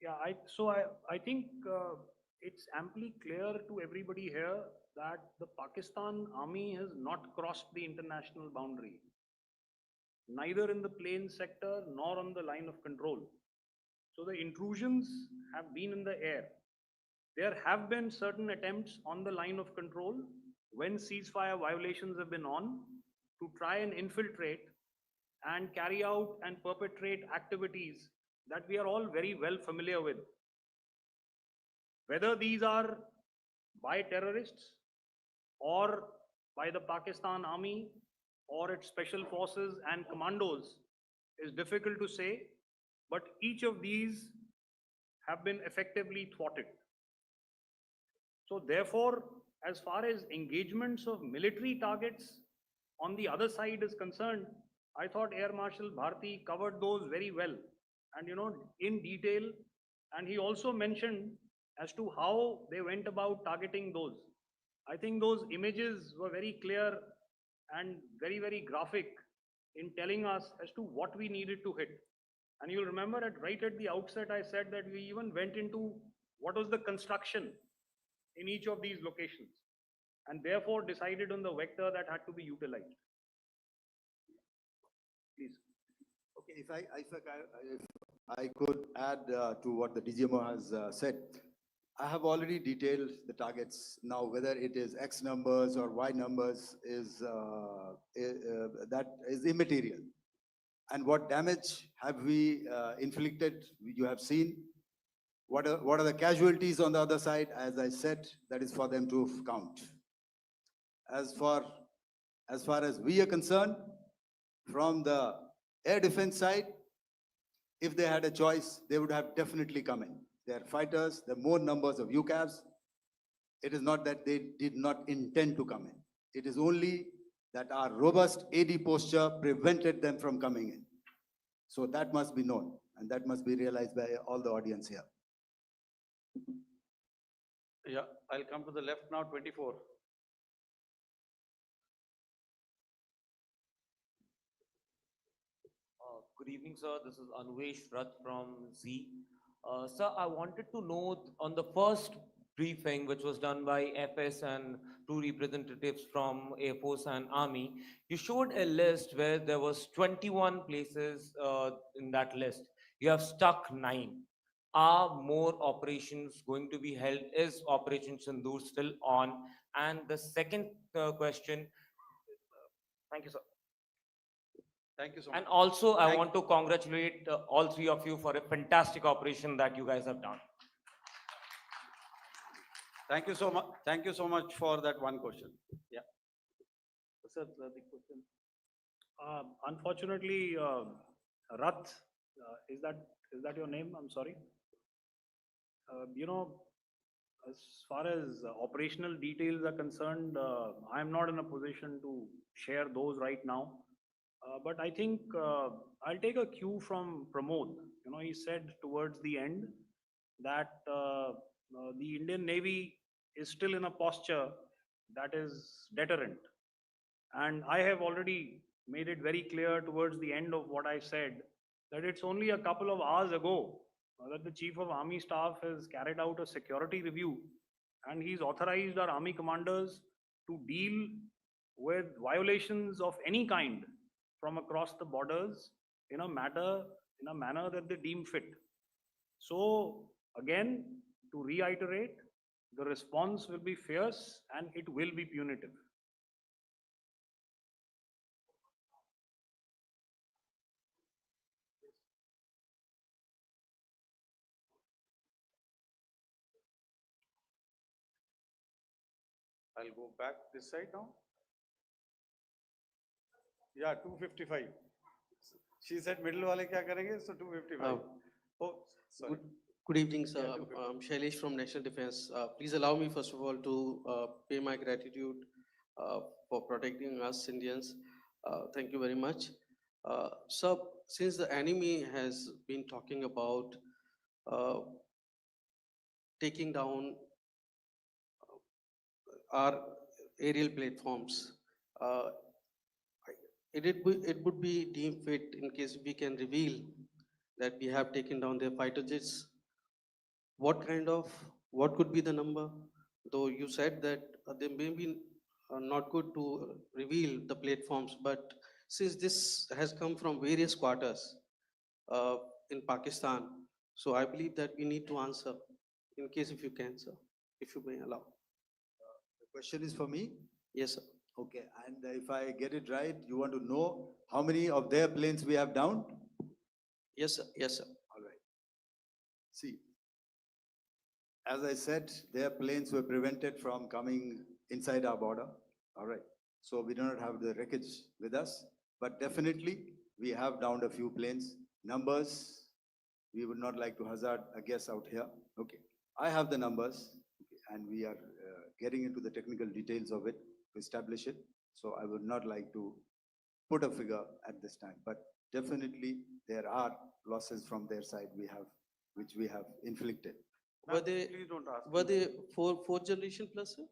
Yeah, I think it's amply clear to everybody here that the Pakistan army has not crossed the international boundary, neither in the plain sector nor on the line of control. So the intrusions have been in the air. There have been certain attempts on the line of control when ceasefire violations have been on to try and infiltrate and carry out and perpetrate activities that we are all very well familiar with. Whether these are by terrorists or by the Pakistan army or its special forces and commandos is difficult to say, but each of these have been effectively thwarted. So therefore, as far as engagements of military targets on the other side is concerned, I thought Air Marshal Bharti covered those very well and in detail, and he also mentioned as to how they went about targeting those. I think those images were very clear and very, very graphic in telling us as to what we needed to hit. And you'll remember right at the outset, I said that we even went into what was the construction in each of these locations, and therefore decided on the vector that had to be utilized. Please. Okay, if I could add to what the DGMO has said, I have already detailed the targets. Now, whether it is X numbers or Y numbers that is immaterial. And what damage have we inflicted? You have seen. What are the casualties on the other side? As I said, that is for them to count. As far as we are concerned, from the air defense side, if they had a choice, they would have definitely come in. They are fighters, there are more numbers of UCAVs. It is not that they did not intend to come in. It is only that our robust AD posture prevented them from coming in. So that must be known, and that must be realized by all the audience here. Yeah, I'll come to the left now, 24. Good evening, sir. This is Anvesh Rath from Z. Sir, I wanted to know on the first briefing, which was done by FS and two representatives from Air Force and Army, you showed a list where there was 21 places in that list. You have stuck 9. Are more operations going to be held? Is Operation Sindoor still on? And the second question, thank you, sir. Thank you so much. And also, I Thank- want to congratulate all three of you for a fantastic operation that you guys have done. Thank you so much. Thank you so much for that one question. Yeah. Sir, the question. Unfortunately, Rath, is that your name? I'm sorry. You know, as far as operational details are concerned, I'm not in a position to share those right now. But I think I'll take a cue from Pramod. You know, he said towards the end that the Indian Navy is still in a posture that is deterrent. And I have already made it very clear towards the end of what I said that it's only a couple of hours ago that the Chief of Army Staff has carried out a security review and he's authorized our army commanders to deal with violations of any kind from across the borders in a manner that they deem fit. So again, to reiterate, the response will be fierce and it will be punitive. I'll go back this side now. Yeah, 255. She said middle wale kya karenge? So 255. Oh, sorry. Good evening, sir. Yeah, 255. I'm Shailesh from National Defense. Please allow me, first of all, to pay my gratitude for protecting us Indians. Thank you very much. Sir, since the enemy has been talking about taking down our aerial platforms, it would be deemed fit in case we can reveal that we have taken down their fighter jets. What could be the number? Though you said that they may be not good to reveal the platforms, but since this has come from various quarters in Pakistan, so I believe that we need to answer in case if you can, sir, if you may allow. The question is for me? Yes, sir. Okay, and if I get it right, you want to know how many of their planes we have downed? Yes, sir. Yes, sir. All right. See, as I said, their planes were prevented from coming inside our border. All right. So we do not have the wreckage with us, but definitely we have downed a few planes. Numbers, we would not like to hazard a guess out here. Okay. I have the numbers, and we are getting into the technical details of it to establish it. So I would not like to put a figure at this time, but definitely there are losses from their side which we have inflicted. Were they Please don't ask. were they fourth generation plus, sir?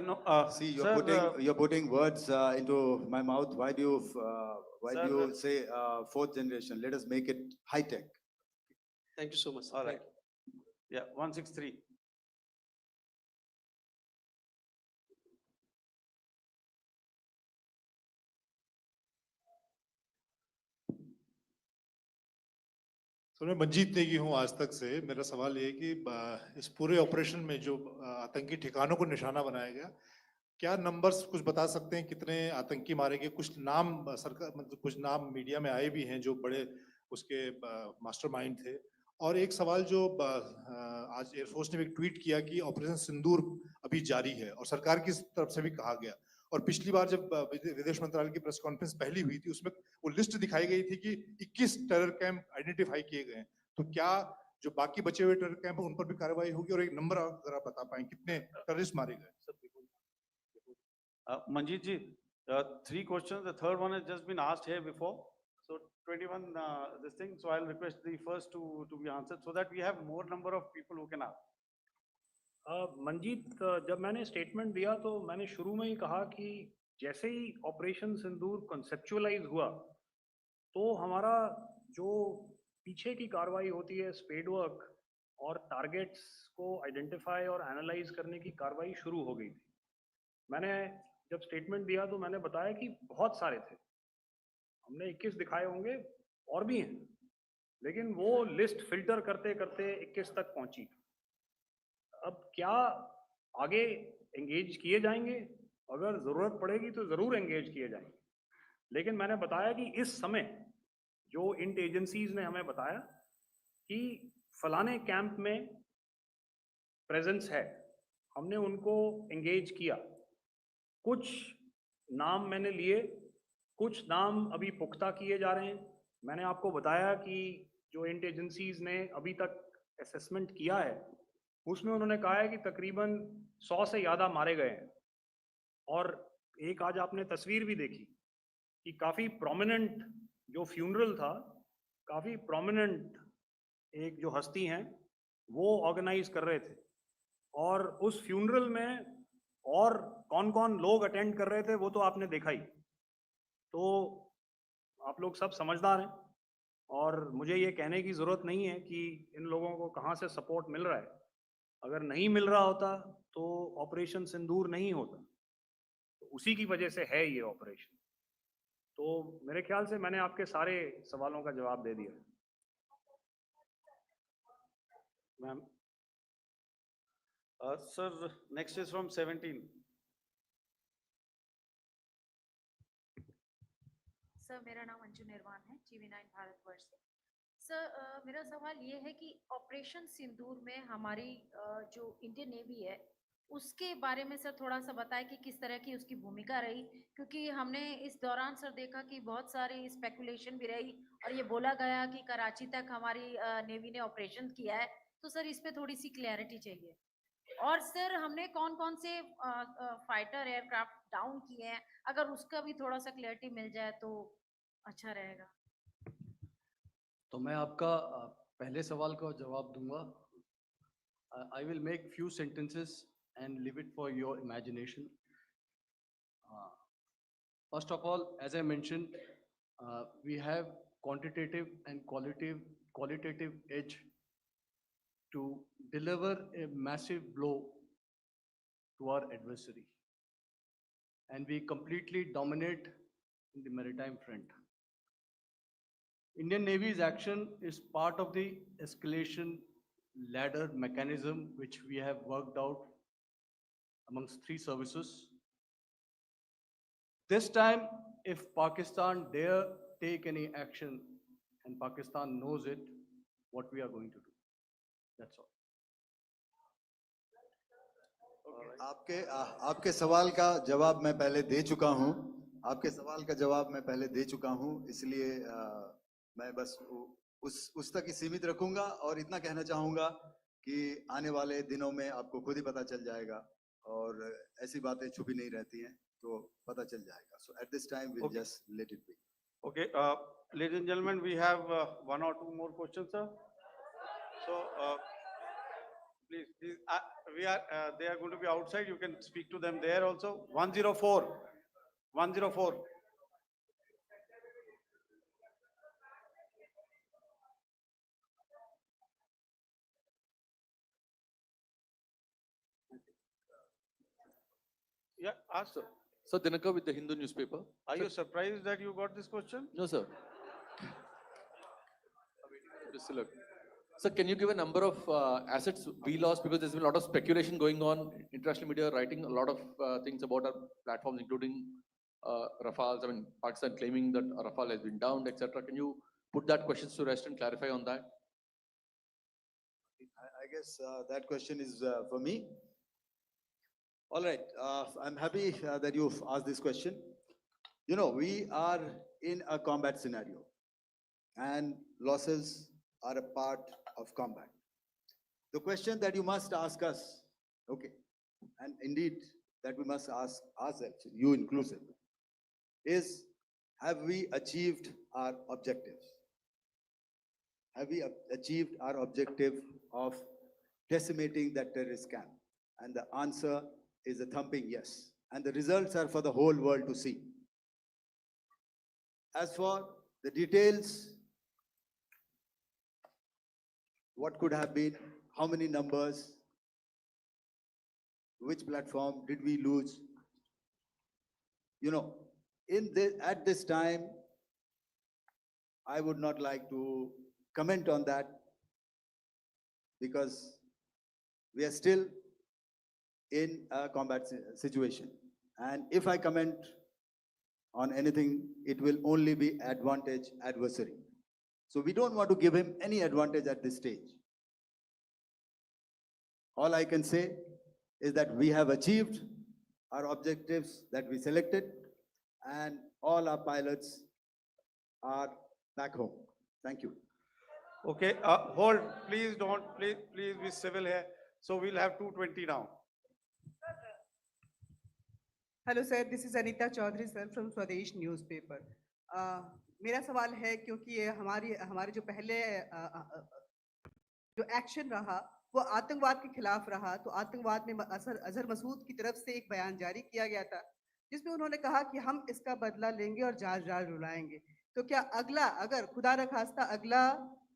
No, See, sir, you're putting words into my mouth. Why do Sir, you say fourth generation? Let us make it high tech. Thank you so much, sir. all Thank right. Yeah, 163. तो मैं मंजीत नेगी हूँ आज तक से। मेरा सवाल ये है कि इस पूरे ऑपरेशन में जो आतंकी ठिकानों को निशाना बनाया गया, क्या नंबर्स कुछ बता सकते हैं कितने आतंकी मारे गए? कुछ नाम सरकार मतलब कुछ नाम मीडिया में आए भी हैं जो बड़े उसके मास्टरमाइंड थे। और एक सवाल जो आज एयरफोर्स ने भी ट्वीट किया कि ऑपरेशन सिंदूर अभी जारी है और सरकार की तरफ से भी कहा गया। और पिछली बार जब विदेश मंत्रालय की प्रेस कॉन्फ्रेंस पहली हुई थी उसमें वो लिस्ट दिखाई गई थी कि 21 टेरर कैंप आइडेंटिफाई किए गए हैं। तो क्या जो बाकी बचे हुए टेरर कैंप उन पर भी कार्रवाई होगी? और एक नंबर अगर आप बता पाएं कितने टेररिस्ट मारे गए? Manjeet ji, 3 questions. The third one has just been asked here before. So 21 this thing. So I'll request the first two to be answered so that we have more number of people who can ask. Manjeet, जब मैंने statement दिया तो मैंने शुरू में ही कहा कि जैसे ही ऑपरेशन सिंदूर कॉन्सेप्चुअलाइज हुआ तो हमारा जो पीछे की कार्रवाई होती है स्पेड वर्क और टारगेट्स को आइडेंटिफाई और एनालाइज करने की कार्रवाई शुरू हो गई थी। मैंने जब स्टेटमेंट दिया तो मैंने बताया कि बहुत सारे थे, हमने 21 दिखाए होंगे और भी हैं, लेकिन वो लिस्ट फिल्टर करते करते 21 तक पहुंची। अब क्या आगे एंगेज किए जाएंगे? अगर जरूरत पड़ेगी तो जरूर एंगेज किए जाएंगे, लेकिन मैंने बताया कि इस समय जो इंट एजेंसीज ने हमें बताया कि फलाने कैंप में प्रेजेंस है, हमने उनको एंगेज किया। कुछ नाम मैंने लिए, कुछ नाम अभी पुख्ता किए जा रहे हैं। मैंने आपको बताया कि जो इंट एजेंसीज ने अभी तक असेसमेंट किया है, उसमें उन्होंने कहा है कि तकरीबन 100 से ज़्यादा मारे गए हैं। और एक आज आपने तस्वीर भी देखी कि काफ़ी प्रोमिनेंट जो फ्यूनरल था, काफ़ी प्रोमिनेंट एक जो हस्ती हैं वो ऑर्गेनाइज कर रहे थे, और उस फ्यूनरल में और कौन कौन लोग अटेंड कर रहे थे वो तो आपने देखा ही। तो आप लोग सब समझदार हैं, और मुझे ये कहने की ज़रूरत नहीं है कि इन लोगों को कहाँ से सपोर्ट मिल रहा है। अगर नहीं मिल रहा होता तो ऑपरेशन सिंदूर नहीं होता, तो उसी की वजह से है ये ऑपरेशन। तो मेरे ख्याल से मैंने आपके सारे सवालों का जवाब दे दिया। Ma'am. Sir, next is from 17. Sir, मेरा नाम अंजू निर्वाण है, GV9 भारतवर्ष से। सर, मेरा सवाल ये है कि ऑपरेशन सिंदूर में हमारी जो इंडियन नेवी है उसके बारे में सर थोड़ा सा बताएं कि किस तरह की उसकी भूमिका रही, क्योंकि हमने इस दौरान सर देखा कि बहुत सारी स्पेकुलेशन भी रही और ये बोला गया कि कराची तक हमारी नेवी ने ऑपरेशन किया है। तो सर इस पे थोड़ी सी क्लैरिटी चाहिए। और सर हमने कौन कौन से फाइटर एयरक्राफ्ट डाउन किए हैं, अगर उसका भी थोड़ा सा क्लैरिटी मिल जाए तो अच्छा रहेगा। तो मैं आपका पहले सवाल का जवाब दूंगा। I will make few sentences and leave it for your imagination. First of all, as I mentioned, we have quantitative and qualitative edge to deliver a massive blow to our adversary. And we completely dominate in the maritime front. Indian Navy's action is part of the escalation ladder mechanism which we have worked out amongst 3 services. This time, if Pakistan dare take any action, and Pakistan knows it, what we are going to do. That's all. आपके सवाल का जवाब मैं पहले दे चुका हूं। आपके सवाल का जवाब मैं पहले दे चुका हूं, इसलिए मैं बस उस तक ही सीमित रखूंगा और इतना कहना चाहूंगा कि आने वाले दिनों में आपको खुद ही पता चल जाएगा, और ऐसी बातें छुपी नहीं रहती हैं, तो पता चल जाएगा। So at this time we'll just let it be. Okay, ladies and gentlemen, we have 1 or 2 more questions, sir. So please, they are going to be outside. You can speak to them there also. 104. 104. Yeah, ask sir. Sir, Dinakar with the Hindu newspaper. Are you surprised that you got this question? No, sir. Look. Sir, can you give a number of assets we lost? Because there's been a lot of speculation going on. International media writing a lot of things about our platforms, including Rafales. I mean, Pakistan claiming that Rafale has been downed, etc. Can you put that question to rest and clarify on that? I guess that question is for me. All right, I'm happy that you've asked this question. You know, we are in a combat scenario, and losses are a part of combat. The question that you must ask us, okay, and indeed that we must ask ourselves, you inclusive, is have we achieved our objectives? Have we achieved our objective of decimating that terrorist camp? And the answer is a thumping yes. And the results are for the whole world to see. As for the details, what could have been, how many numbers, which platform did we lose? You know, at this time, I would not like to comment on that, because we are still in a combat situation. And if I comment on anything, it will only be advantage adversary. So we don't want to give him any advantage at this stage. All I can say is that we have achieved our objectives that we selected, and all our pilots are back home. Thank you. Okay, hold, please don't, please be civil here. So we'll have 220 now. Hello sir, this is Anita Chaudhary sir from Swadesh newspaper. मेरा सवाल है, क्योंकि ये हमारे जो पहले जो action रहा वो आतंकवाद के खिलाफ रहा, तो आतंकवाद में अजहर मसूद की तरफ से एक बयान जारी किया गया था जिसमें उन्होंने कहा कि हम इसका बदला लेंगे और जाल जाल रुलाएंगे। तो क्या अगला, अगर खुदा न खास्ता अगला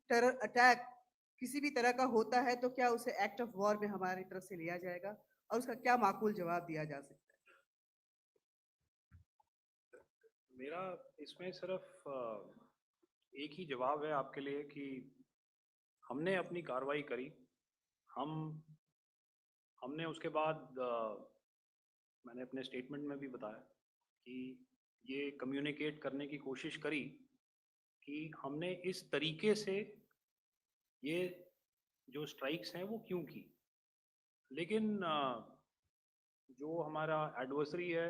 टेरर अटैक किसी भी तरह का होता है, तो क्या उसे एक्ट ऑफ वॉर में हमारी तरफ से लिया जाएगा और उसका क्या माकूल जवाब दिया जा सकता है? मेरा इसमें सिर्फ एक ही जवाब है आपके लिए कि हमने अपनी कार्रवाई करी। हमने उसके बाद मैंने अपने स्टेटमेंट में भी बताया कि ये कम्युनिकेट करने की कोशिश करी कि हमने इस तरीके से ये जो स्ट्राइक्स हैं वो क्यों की। लेकिन जो हमारा एडवर्सरी है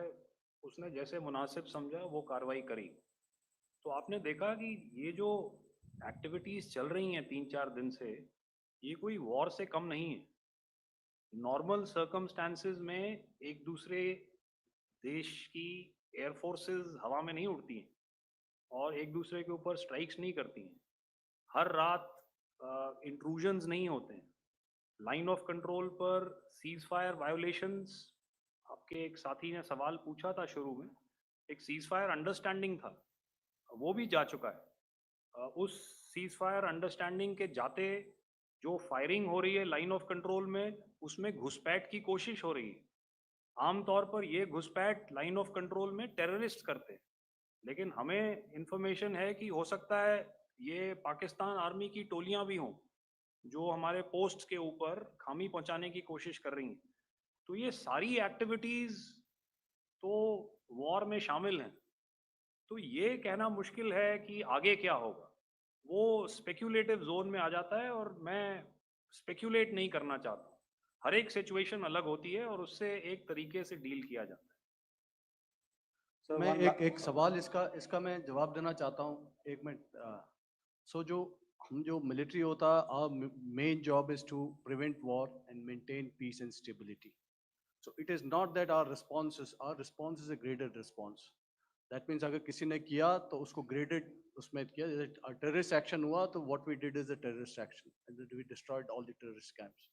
उसने जैसे मुनासिब समझा वो कार्रवाई करी। तो आपने देखा कि ये जो एक्टिविटीज़ चल रही हैं 3-4 दिन से, ये कोई वॉर से कम नहीं है। नॉर्मल सर्कमस्टांसेस में एक दूसरे देश की एयर फोर्सेस हवा में नहीं उड़ती हैं और एक दूसरे के ऊपर स्ट्राइक्स नहीं करती हैं। हर रात इंट्रूजन्स नहीं होते हैं। लाइन ऑफ कंट्रोल पर सीज फायर वायोलेशंस, आपके एक साथी ने सवाल पूछा था शुरू में, एक सीज फायर अंडरस्टैंडिंग था, वो भी जा चुका है। उस सीज फायर अंडरस्टैंडिंग के जाते जो फायरिंग हो रही है लाइन ऑफ कंट्रोल में, उसमें घुसपैठ की कोशिश हो रही है। आमतौर पर ये घुसपैठ लाइन ऑफ कंट्रोल में टेररिस्ट करते हैं, लेकिन हमें इंफॉर्मेशन है कि हो सकता है ये पाकिस्तान आर्मी की टोलियां भी हों जो हमारे पोस्ट के ऊपर खामी पहुंचाने की कोशिश कर रही हैं। तो ये सारी एक्टिविटीज़ तो वॉर में शामिल हैं। तो ये कहना मुश्किल है कि आगे क्या होगा, वो स्पेक्यूलेटिव जोन में आ जाता है और मैं स्पेक्यूलेट नहीं करना चाहता। हर एक सिचुएशन अलग होती है और उससे एक तरीके से डील किया जाता है। मैं एक सवाल इसका मैं जवाब देना चाहता हूँ, 1 मिनट। सो जो मिलिट्री होता है, our main job is to prevent war and maintain peace and stability. So it is not that our response is a graded response. That means अगर किसी ने किया तो उसको graded उसमें किया, जैसे terrorist action हुआ तो what we did is a terrorist action and then we destroyed all the terrorist camps.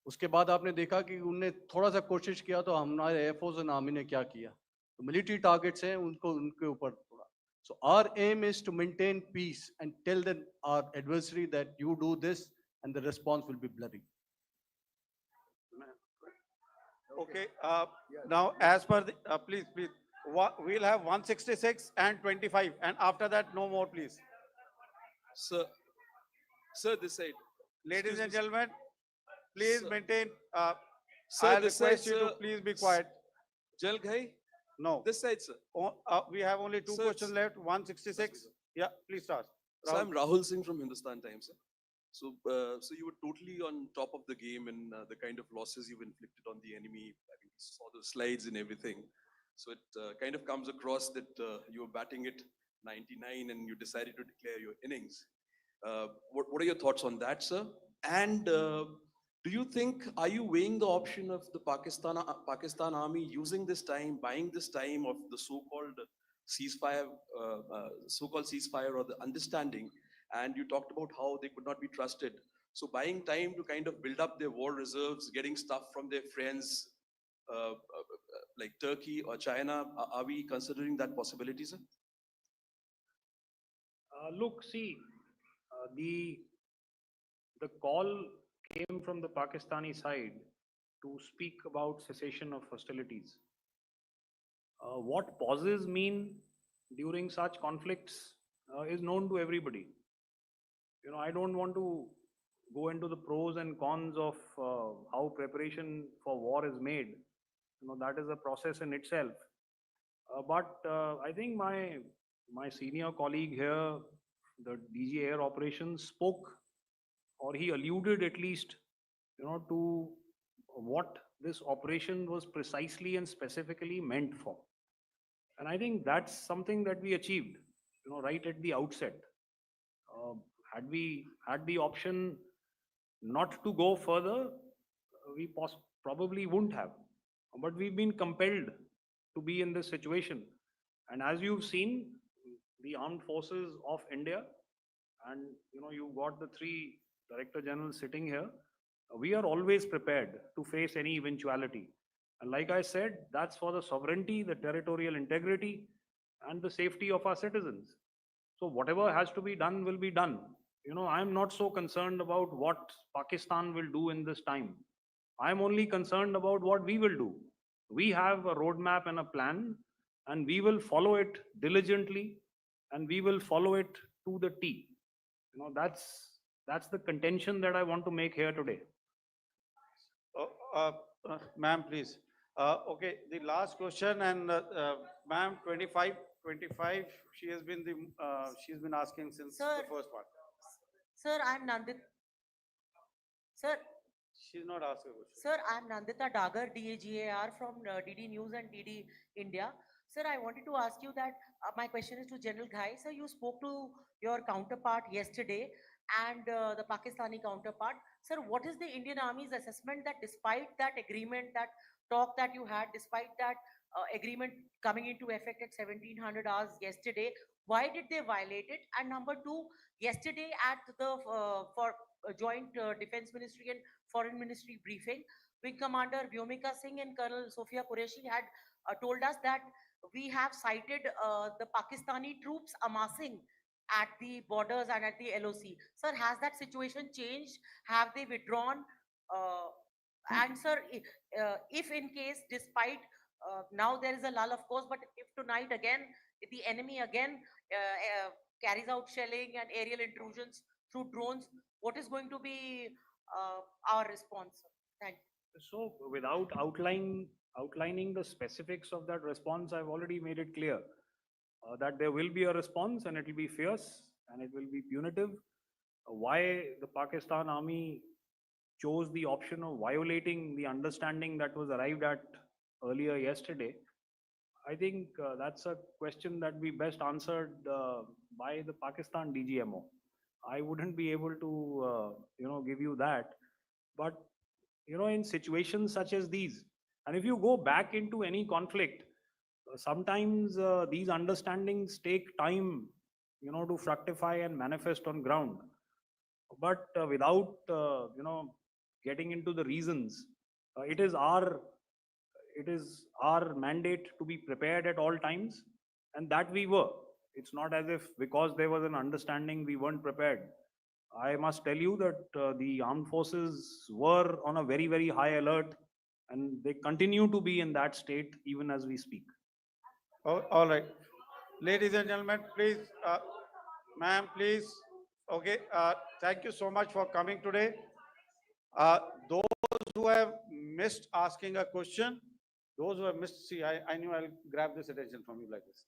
उसके बाद आपने देखा कि उनने थोड़ा सा कोशिश किया तो हमारे एयरफोर्स और आर्मी ने क्या किया, तो मिलिट्री टारगेट्स हैं उनके ऊपर थोड़ा। So our aim is to maintain peace and tell our adversary that you do this and the response will be bloody. Okay, now as per the, please, we'll have 166 and 25, and after that, no more, please. Sir, this side. Ladies and gentlemen, please maintain, Sir, I'll this request side, you to sir. please be quiet. Jal Ghai, No, this side, sir. we have only two Sir, questions left, 166. Yeah, please start. So I'm Rahul Singh from Hindustan Times, sir. So, so you were totally on top of the game and the kind of losses you've inflicted on the enemy. I mean, we saw the slides and everything. So it kind of comes across that you were batting it 99 and you decided to declare your innings. What are your thoughts on that, sir? And do you think, are you weighing the option of the Pakistan army using this time, buying this time of the so-called ceasefire, or the understanding? And you talked about how they could not be trusted. So buying time to kind of build up their war reserves, getting stuff from their friends like Turkey or China, are we considering that possibility, sir? Look, see, the call came from the Pakistani side to speak about cessation of hostilities. What pauses mean during such conflicts is known to everybody. You know, I don't want to go into the pros and cons of how preparation for war is made. You know, that is a process in itself. But I think my senior colleague here, the DG Air Operations, spoke, or he alluded at least, to what this operation was precisely and specifically meant for. And I think that's something that we achieved, right at the outset. Had we had the option not to go further, we probably wouldn't have. But we've been compelled to be in this situation. And as you've seen, the armed forces of India, and you've got the three Director Generals sitting here, we are always prepared to face any eventuality. And like I said, that's for the sovereignty, the territorial integrity, and the safety of our citizens. So whatever has to be done will be done. I'm not so concerned about what Pakistan will do in this time. I'm only concerned about what we will do. We have a roadmap and a plan, and we will follow it diligently, and we will follow it to the T. That's the contention that I want to make here today. Ma'am, please. Okay, the last question, and ma'am, 25, she has been she's been asking since the first part. Sir, I'm Nandita. Sir. She's not asking a question. Sir, I'm Nandita Dagar, DAGAR from DD News and DD India. Sir, I wanted to ask you that my question is to General Ghai. Sir, you spoke to your counterpart yesterday and the Pakistani counterpart. Sir, what is the Indian Army's assessment that despite that agreement, that talk that you had, despite that agreement coming into effect at 1700 hours yesterday, why did they violate it? And number two, yesterday at the joint Defense Ministry and Foreign Ministry briefing, Wing Commander Vyomika Singh and Colonel Sophia Qureshi had told us that we have cited the Pakistani troops amassing at the borders and at the LOC. Sir, has that situation changed? Have they withdrawn? And sir, if in case, despite now there is a lull, of course, but if tonight again, if the enemy again carries out shelling and aerial intrusions through drones, what is going to be our response? Thank you. So without outlining the specifics of that response, I've already made it clear that there will be a response, and it will be fierce and it will be punitive. Why the Pakistan Army chose the option of violating the understanding that was arrived at earlier yesterday, I think that's a question that we best answered by the Pakistan DGMO. I wouldn't be able to, give you that. But, in situations such as these, and if you go back into any conflict, sometimes these understandings take time, to fructify and manifest on ground. But without, getting into the reasons, it is our mandate to be prepared at all times, and that we were. It's not as if because there was an understanding we weren't prepared. I must tell you that the armed forces were on a very, very high alert, and they continue to be in that state even as we speak. Oh, all right. Ladies and gentlemen, please, ma'am, please. Okay, thank you so much for coming today. Those who have missed asking a question, those who have missed, see, I knew I'll grab this attention from you like this.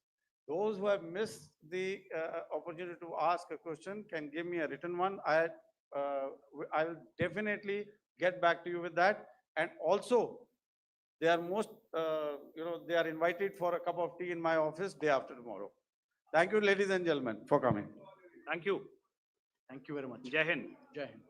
Those who have missed the opportunity to ask a question can give me a written one. I'll definitely get back to you with that. And also, they are they are invited for a cup of tea in my office day after tomorrow. Thank you, ladies and gentlemen, for coming. Thank you. Thank you very much. Jai Hind. Jai Hind.